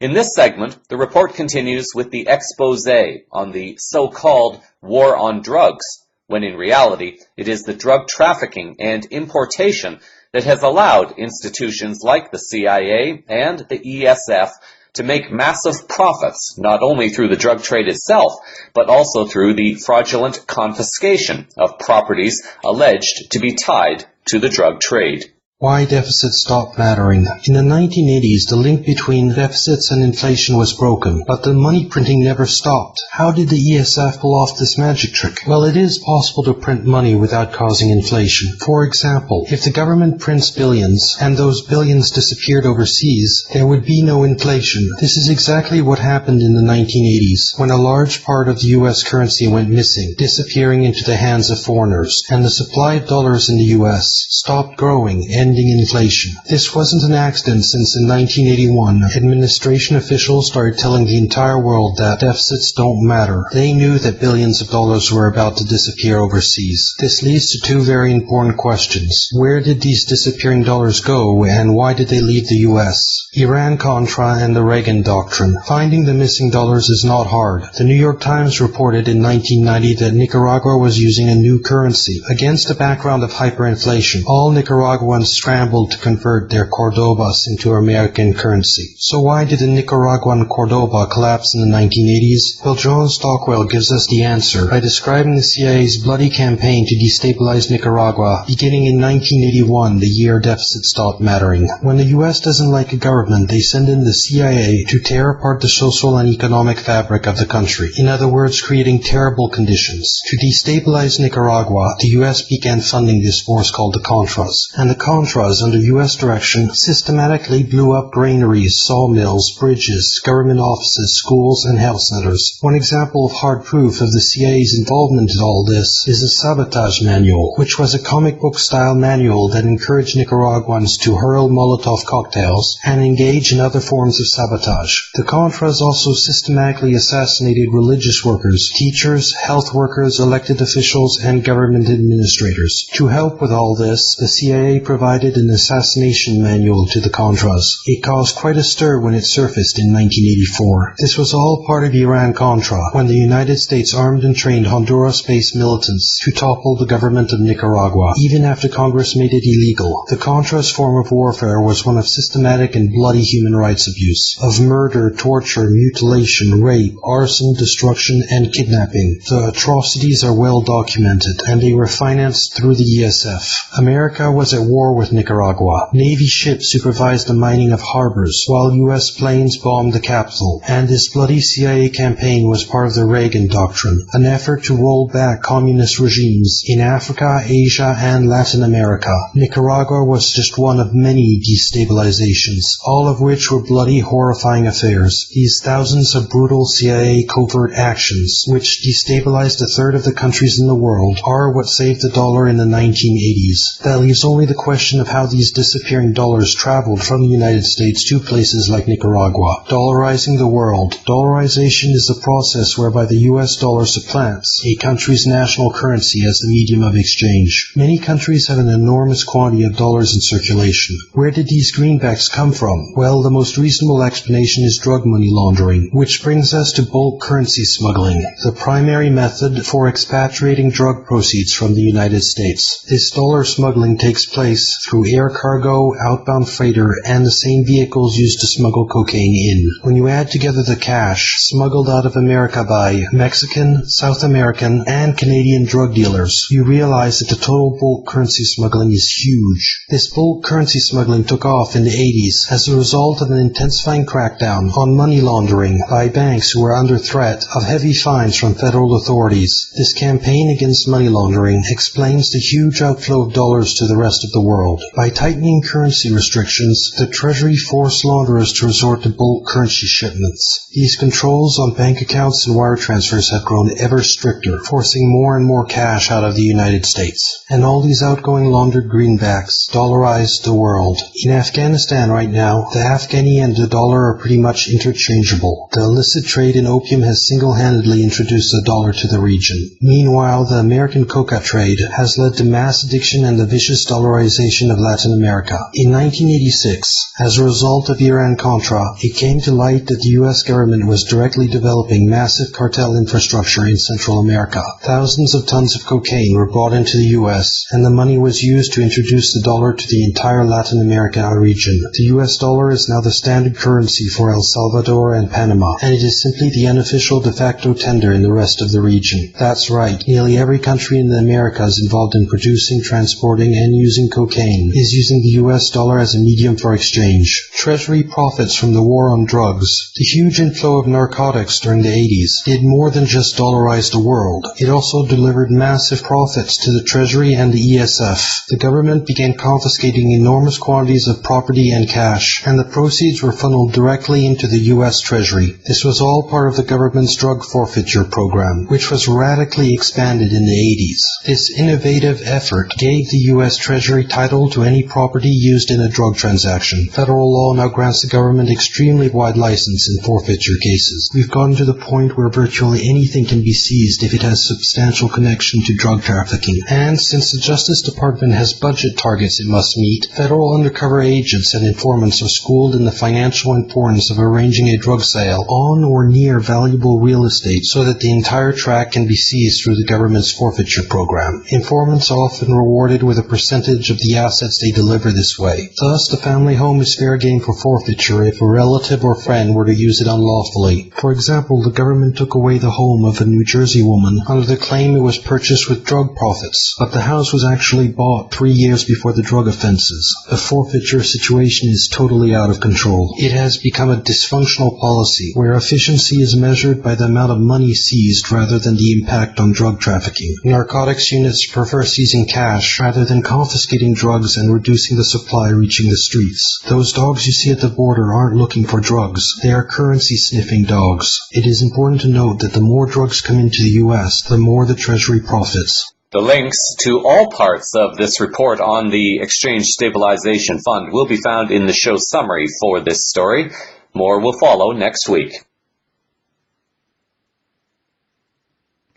In this segment, the report continues with the exposé on the so-called war on drugs, when in reality it is the drug trafficking and importation that has allowed institutions like the CIA and the ESF to make massive profits, not only through the drug trade itself, but also through the fraudulent confiscation of properties alleged to be tied to the drug trade. Why deficits stopped mattering. In the 1980s, the link between deficits and inflation was broken, but the money printing never stopped. How did the ESF pull off this magic trick? Well, it is possible to print money without causing inflation. For example, if the government prints billions, and those billions disappeared overseas, there would be no inflation. This is exactly what happened in the 1980s, when a large part of the US currency went missing, disappearing into the hands of foreigners, and the supply of dollars in the US stopped growing, ending inflation. This wasn't an accident, since in 1981, administration officials started telling the entire world that deficits don't matter. They knew that billions of dollars were about to disappear overseas. This leads to two very important questions. Where did these disappearing dollars go, and why did they leave the US? Iran-Contra and the Reagan Doctrine. Finding the missing dollars is not hard. The New York Times reported in 1990 that Nicaragua was using a new currency. Against a background of hyperinflation, all Nicaraguans scrambled to convert their Cordobas into American currency. So why did the Nicaraguan Cordoba collapse in the 1980s? Well, John Stockwell gives us the answer by describing the CIA's bloody campaign to destabilize Nicaragua beginning in 1981, the year deficit stopped mattering. When the US doesn't like a government, they send in the CIA to tear apart the social and economic fabric of the country. In other words, creating terrible conditions. To destabilize Nicaragua, the US began funding this force called the Contras. And the Contras, under U.S. direction, systematically blew up granaries, sawmills, bridges, government offices, schools, and health centers. One example of hard proof of the CIA's involvement in all this is the Sabotage Manual, which was a comic book-style manual that encouraged Nicaraguans to hurl Molotov cocktails and engage in other forms of sabotage. The Contras also systematically assassinated religious workers, teachers, health workers, elected officials, and government administrators. To help with all this, the CIA provided an assassination manual to the Contras. It caused quite a stir when it surfaced in 1984. This was all part of Iran-Contra, when the United States armed and trained Honduras-based militants to topple the government of Nicaragua, even after Congress made it illegal. The Contras' form of warfare was one of systematic and bloody human rights abuse, of murder, torture, mutilation, rape, arson, destruction, and kidnapping. The atrocities are well documented, and they were financed through the ESF. America was at war with Nicaragua. Navy ships supervised the mining of harbors, while U.S. planes bombed the capital. And this bloody CIA campaign was part of the Reagan Doctrine, an effort to roll back communist regimes in Africa, Asia, and Latin America. Nicaragua was just one of many destabilizations, all of which were bloody, horrifying affairs. These thousands of brutal CIA covert actions, which destabilized a third of the countries in the world, are what saved the dollar in the 1980s. That leaves only the question question of how these disappearing dollars traveled from the United States to places like Nicaragua. Dollarizing the world. Dollarization is the process whereby the US dollar supplants a country's national currency as the medium of exchange. Many countries have an enormous quantity of dollars in circulation. Where did these greenbacks come from? Well, the most reasonable explanation is drug money laundering, which brings us to bulk currency smuggling, the primary method for expatriating drug proceeds from the United States. This dollar smuggling takes place through air cargo, outbound freighter, and the same vehicles used to smuggle cocaine in. When you add together the cash smuggled out of America by Mexican, South American, and Canadian drug dealers, you realize that the total bulk currency smuggling is huge. This bulk currency smuggling took off in the 80s as a result of an intensifying crackdown on money laundering by banks who were under threat of heavy fines from federal authorities. This campaign against money laundering explains the huge outflow of dollars to the rest of the world. By tightening currency restrictions, the Treasury forced launderers to resort to bulk currency shipments. These controls on bank accounts and wire transfers have grown ever stricter, forcing more and more cash out of the United States. And all these outgoing laundered greenbacks dollarized the world. In Afghanistan right now, the Afghani and the dollar are pretty much interchangeable. The illicit trade in opium has single-handedly introduced the dollar to the region. Meanwhile, the American coca trade has led to mass addiction and the vicious dollarization of Latin America. In 1986, as a result of Iran-Contra, it came to light that the U.S. government was directly developing massive cartel infrastructure in Central America. Thousands of tons of cocaine were brought into the U.S., and the money was used to introduce the dollar to the entire Latin America region. The U.S. dollar is now the standard currency for El Salvador and Panama, and it is simply the unofficial de facto tender in the rest of the region. That's right, nearly every country in the Americas involved in producing, transporting, and using cocaine is using the U.S. dollar as a medium for exchange. Treasury profits from the war on drugs. The huge inflow of narcotics during the 80s did more than just dollarize the world. It also delivered massive profits to the Treasury and the ESF. The government began confiscating enormous quantities of property and cash, and the proceeds were funneled directly into the U.S. Treasury. This was all part of the government's drug forfeiture program, which was radically expanded in the 80s. This innovative effort gave the U.S. Treasury title to any property used in a drug transaction. Federal law now grants the government extremely wide license in forfeiture cases. We've gotten to the point where virtually anything can be seized if it has substantial connection to drug trafficking. And since the Justice Department has budget targets it must meet, federal undercover agents and informants are schooled in the financial importance of arranging a drug sale on or near valuable real estate so that the entire tract can be seized through the government's forfeiture program. Informants are often rewarded with a percentage of the assets they deliver this way. Thus, the family home is fair game for forfeiture if a relative or friend were to use it unlawfully. For example, the government took away the home of a New Jersey woman under the claim it was purchased with drug profits, but the house was actually bought 3 years before the drug offenses. The forfeiture situation is totally out of control. It has become a dysfunctional policy where efficiency is measured by the amount of money seized rather than the impact on drug trafficking. Narcotics units prefer seizing cash rather than confiscating drugs and reducing the supply reaching the streets. Those dogs you see at the border aren't looking for drugs. They are currency-sniffing dogs. It is important to note that the more drugs come into the U.S., the more the Treasury profits. The links to all parts of this report on the Exchange Stabilization Fund will be found in the show summary for this story. More will follow next week.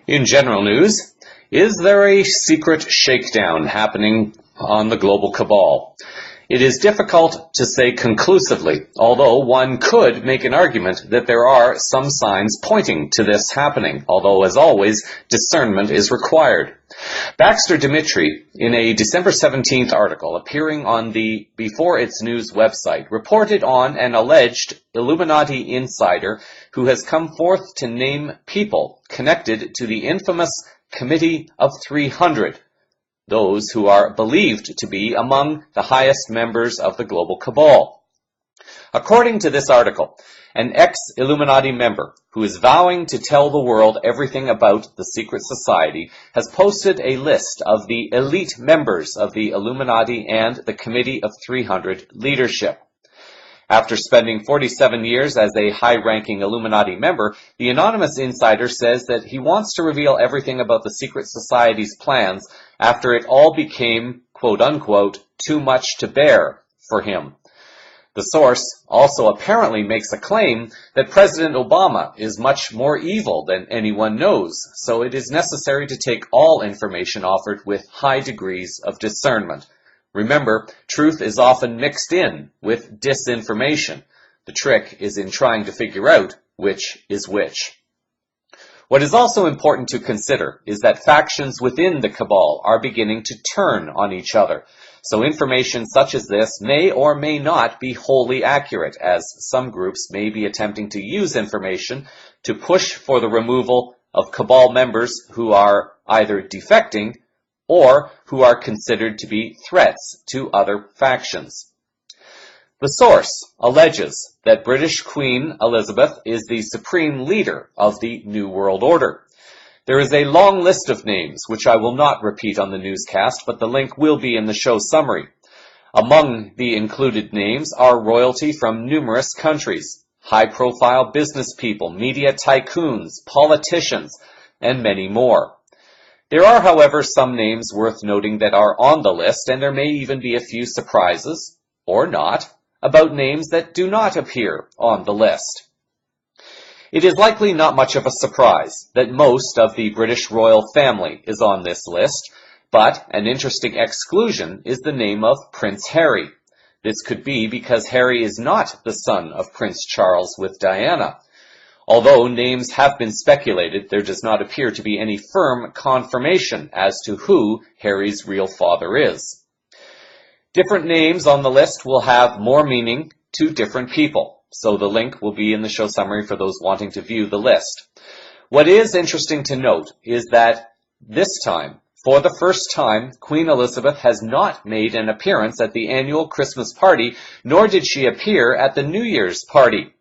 In general news, is there a secret shakedown happening on the global cabal? It is difficult to say conclusively, although one could make an argument that there are some signs pointing to this happening, although, as always, discernment is required. Baxter Dimitri, in a December 17th article appearing on the Before It's News website, reported on an alleged Illuminati insider who has come forth to name people connected to the infamous Committee of 300, those who are believed to be among the highest members of the global cabal. According to this article, an ex-Illuminati member who is vowing to tell the world everything about the secret society has posted a list of the elite members of the Illuminati and the Committee of 300 leadership. After spending 47 years as a high-ranking Illuminati member, the anonymous insider says that he wants to reveal everything about the secret society's plans after it all became, quote-unquote, too much to bear for him. The source also apparently makes a claim that President Obama is much more evil than anyone knows, so it is necessary to take all information offered with high degrees of discernment. Remember, truth is often mixed in with disinformation. The trick is in trying to figure out which is which. What is also important to consider is that factions within the cabal are beginning to turn on each other. So information such as this may or may not be wholly accurate, as some groups may be attempting to use information to push for the removal of cabal members who are either defecting or who are considered to be threats to other factions. The source alleges that British Queen Elizabeth is the supreme leader of the New World Order. There is a long list of names, which I will not repeat on the newscast, but the link will be in the show summary. Among the included names are royalty from numerous countries, high-profile business people, media tycoons, politicians, and many more. There are, however, some names worth noting that are on the list, and there may even be a few surprises, or not, about names that do not appear on the list. It is likely not much of a surprise that most of the British royal family is on this list, but an interesting exclusion is the name of Prince Harry. This could be because Harry is not the son of Prince Charles with Diana. Although names have been speculated, there does not appear to be any firm confirmation as to who Harry's real father is. Different names on the list will have more meaning to different people, so the link will be in the show summary for those wanting to view the list. What is interesting to note is that this time, for the first time, Queen Elizabeth has not made an appearance at the annual Christmas party, nor did she appear at the New Year's party.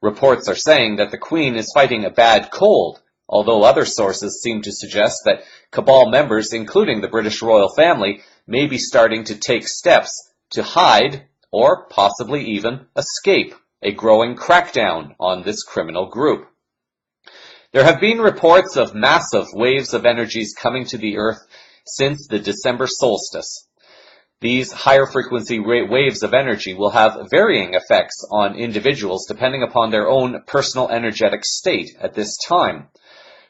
Reports are saying that the Queen is fighting a bad cold, although other sources seem to suggest that cabal members, including the British royal family, may be starting to take steps to hide or possibly even escape a growing crackdown on this criminal group. There have been reports of massive waves of energies coming to the Earth since the December solstice. These higher frequency waves of energy will have varying effects on individuals depending upon their own personal energetic state at this time.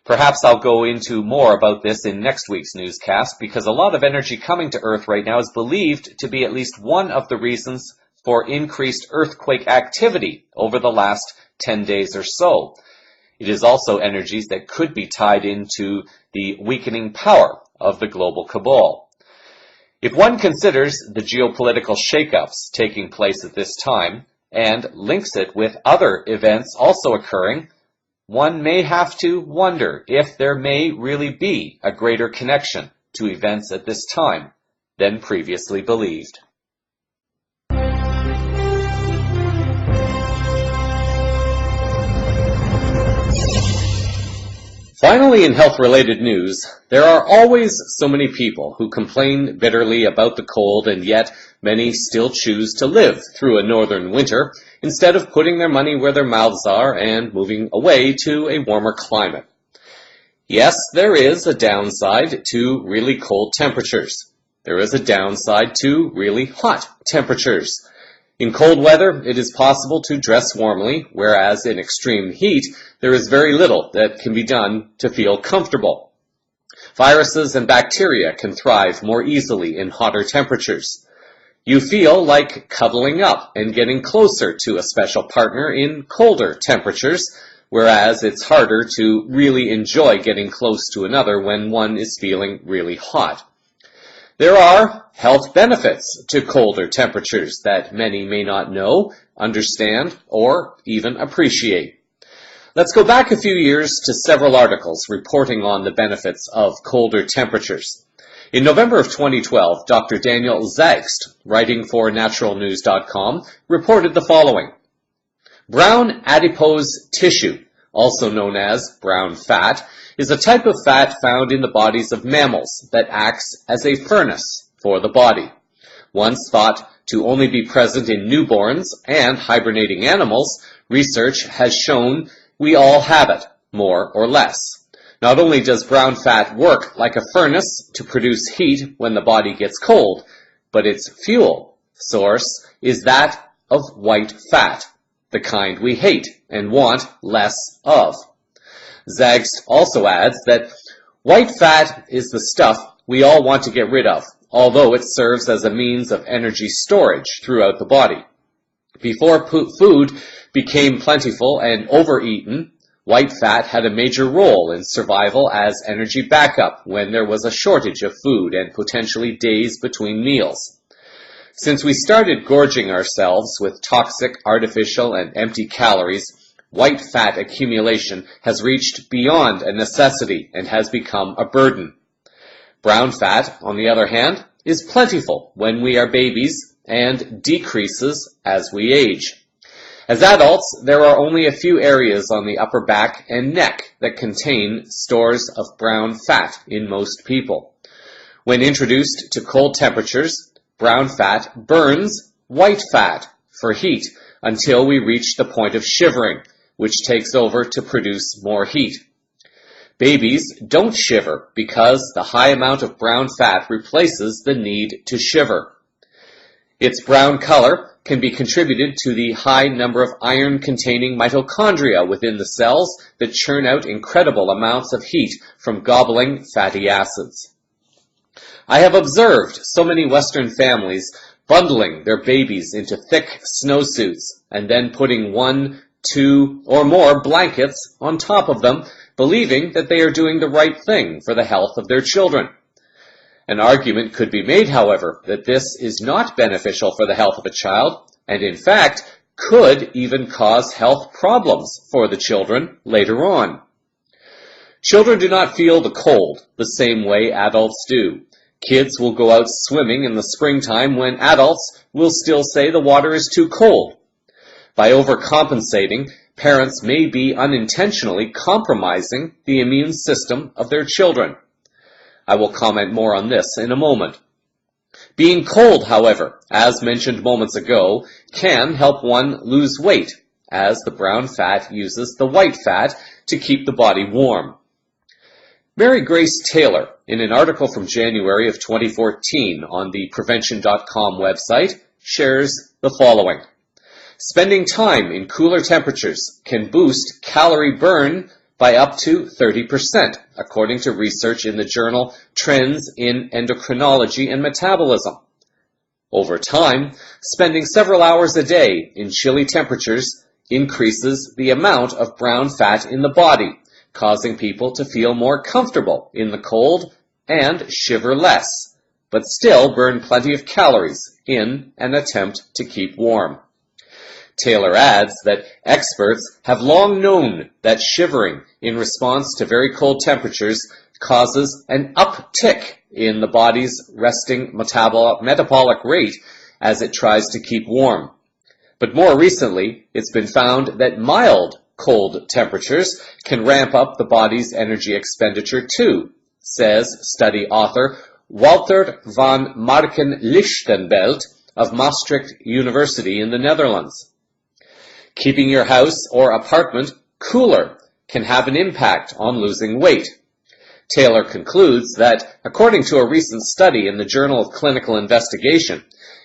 Perhaps I'll go into more about this in next week's newscast, because a lot of energy coming to Earth right now is believed to be at least one of the reasons for increased earthquake activity over the last 10 days or so. It is also energies that could be tied into the weakening power of the global cabal. If one considers the geopolitical shakeups taking place at this time and links it with other events also occurring, one may have to wonder if there may really be a greater connection to events at this time than previously believed. Finally, in health-related news, there are always so many people who complain bitterly about the cold, and yet many still choose to live through a northern winter instead of putting their money where their mouths are and moving away to a warmer climate. Yes, there is a downside to really cold temperatures. There is a downside to really hot temperatures. In cold weather, it is possible to dress warmly, whereas in extreme heat, there is very little that can be done to feel comfortable. Viruses and bacteria can thrive more easily in hotter temperatures. You feel like cuddling up and getting closer to a special partner in colder temperatures, whereas it's harder to really enjoy getting close to another when one is feeling really hot. There are health benefits to colder temperatures that many may not know, understand, or even appreciate. Let's go back a few years to several articles reporting on the benefits of colder temperatures. In November of 2012, Dr. Daniel Zagst, writing for naturalnews.com, reported the following. Brown adipose tissue, also known as brown fat, is a type of fat found in the bodies of mammals that acts as a furnace for the body. Once thought to only be present in newborns and hibernating animals, research has shown we all have it, more or less. Not only does brown fat work like a furnace to produce heat when the body gets cold, but its fuel source is that of white fat, the kind we hate and want less of. Zagst also adds that white fat is the stuff we all want to get rid of, although it serves as a means of energy storage throughout the body. Before food became plentiful and overeaten, white fat had a major role in survival as energy backup when there was a shortage of food and potentially days between meals. Since we started gorging ourselves with toxic, artificial, and empty calories, white fat accumulation has reached beyond a necessity and has become a burden. Brown fat, on the other hand, is plentiful when we are babies and decreases as we age. As adults, there are only a few areas on the upper back and neck that contain stores of brown fat in most people. When introduced to cold temperatures, brown fat burns white fat for heat until we reach the point of shivering, which takes over to produce more heat. Babies don't shiver because the high amount of brown fat replaces the need to shiver. Its brown color can be contributed to the high number of iron-containing mitochondria within the cells that churn out incredible amounts of heat from gobbling fatty acids. I have observed so many Western families bundling their babies into thick snowsuits and then putting 1, 2, or more blankets on top of them, believing that they are doing the right thing for the health of their children. An argument could be made, however, that this is not beneficial for the health of a child, and in fact, could even cause health problems for the children later on. Children do not feel the cold the same way adults do. Kids will go out swimming in the springtime when adults will still say the water is too cold. By overcompensating, parents may be unintentionally compromising the immune system of their children. I will comment more on this in a moment. Being cold, however, as mentioned moments ago, can help one lose weight, as the brown fat uses the white fat to keep the body warm. Mary Grace Taylor, in an article from January of 2014 on the Prevention.com website, shares the following. Spending time in cooler temperatures can boost calorie burn by up to 30%, according to research in the journal Trends in Endocrinology and Metabolism. Over time, spending several hours a day in chilly temperatures increases the amount of brown fat in the body, causing people to feel more comfortable in the cold and shiver less, but still burn plenty of calories in an attempt to keep warm. Taylor adds that experts have long known that shivering in response to very cold temperatures causes an uptick in the body's resting metabolic rate as it tries to keep warm. But more recently, it's been found that mild cold temperatures can ramp up the body's energy expenditure too, says study author Walter van Marken-Lichtenbelt of Maastricht University in the Netherlands. Keeping your house or apartment cooler can have an impact on losing weight. Taylor concludes that, according to a recent study in the Journal of Clinical Investigation,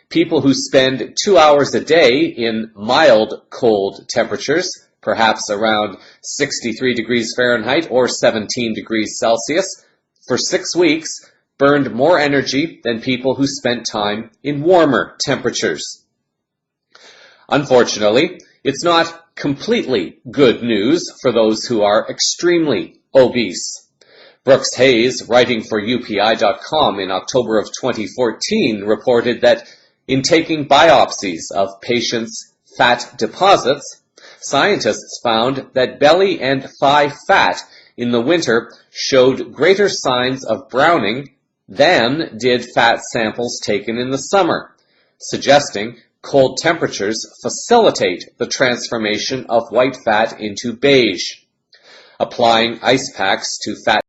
people who spend 2 hours a day in mild cold temperatures, perhaps around 63 degrees Fahrenheit or 17 degrees Celsius, for 6 weeks, burned more energy than people who spent time in warmer temperatures. Unfortunately, it's not completely good news for those who are extremely obese. Brooks Hayes, writing for UPI.com in October of 2014, reported that in taking biopsies of patients' fat deposits, scientists found that belly and thigh fat in the winter showed greater signs of browning than did fat samples taken in the summer, suggesting cold temperatures facilitate the transformation of white fat into beige. Applying ice packs to fat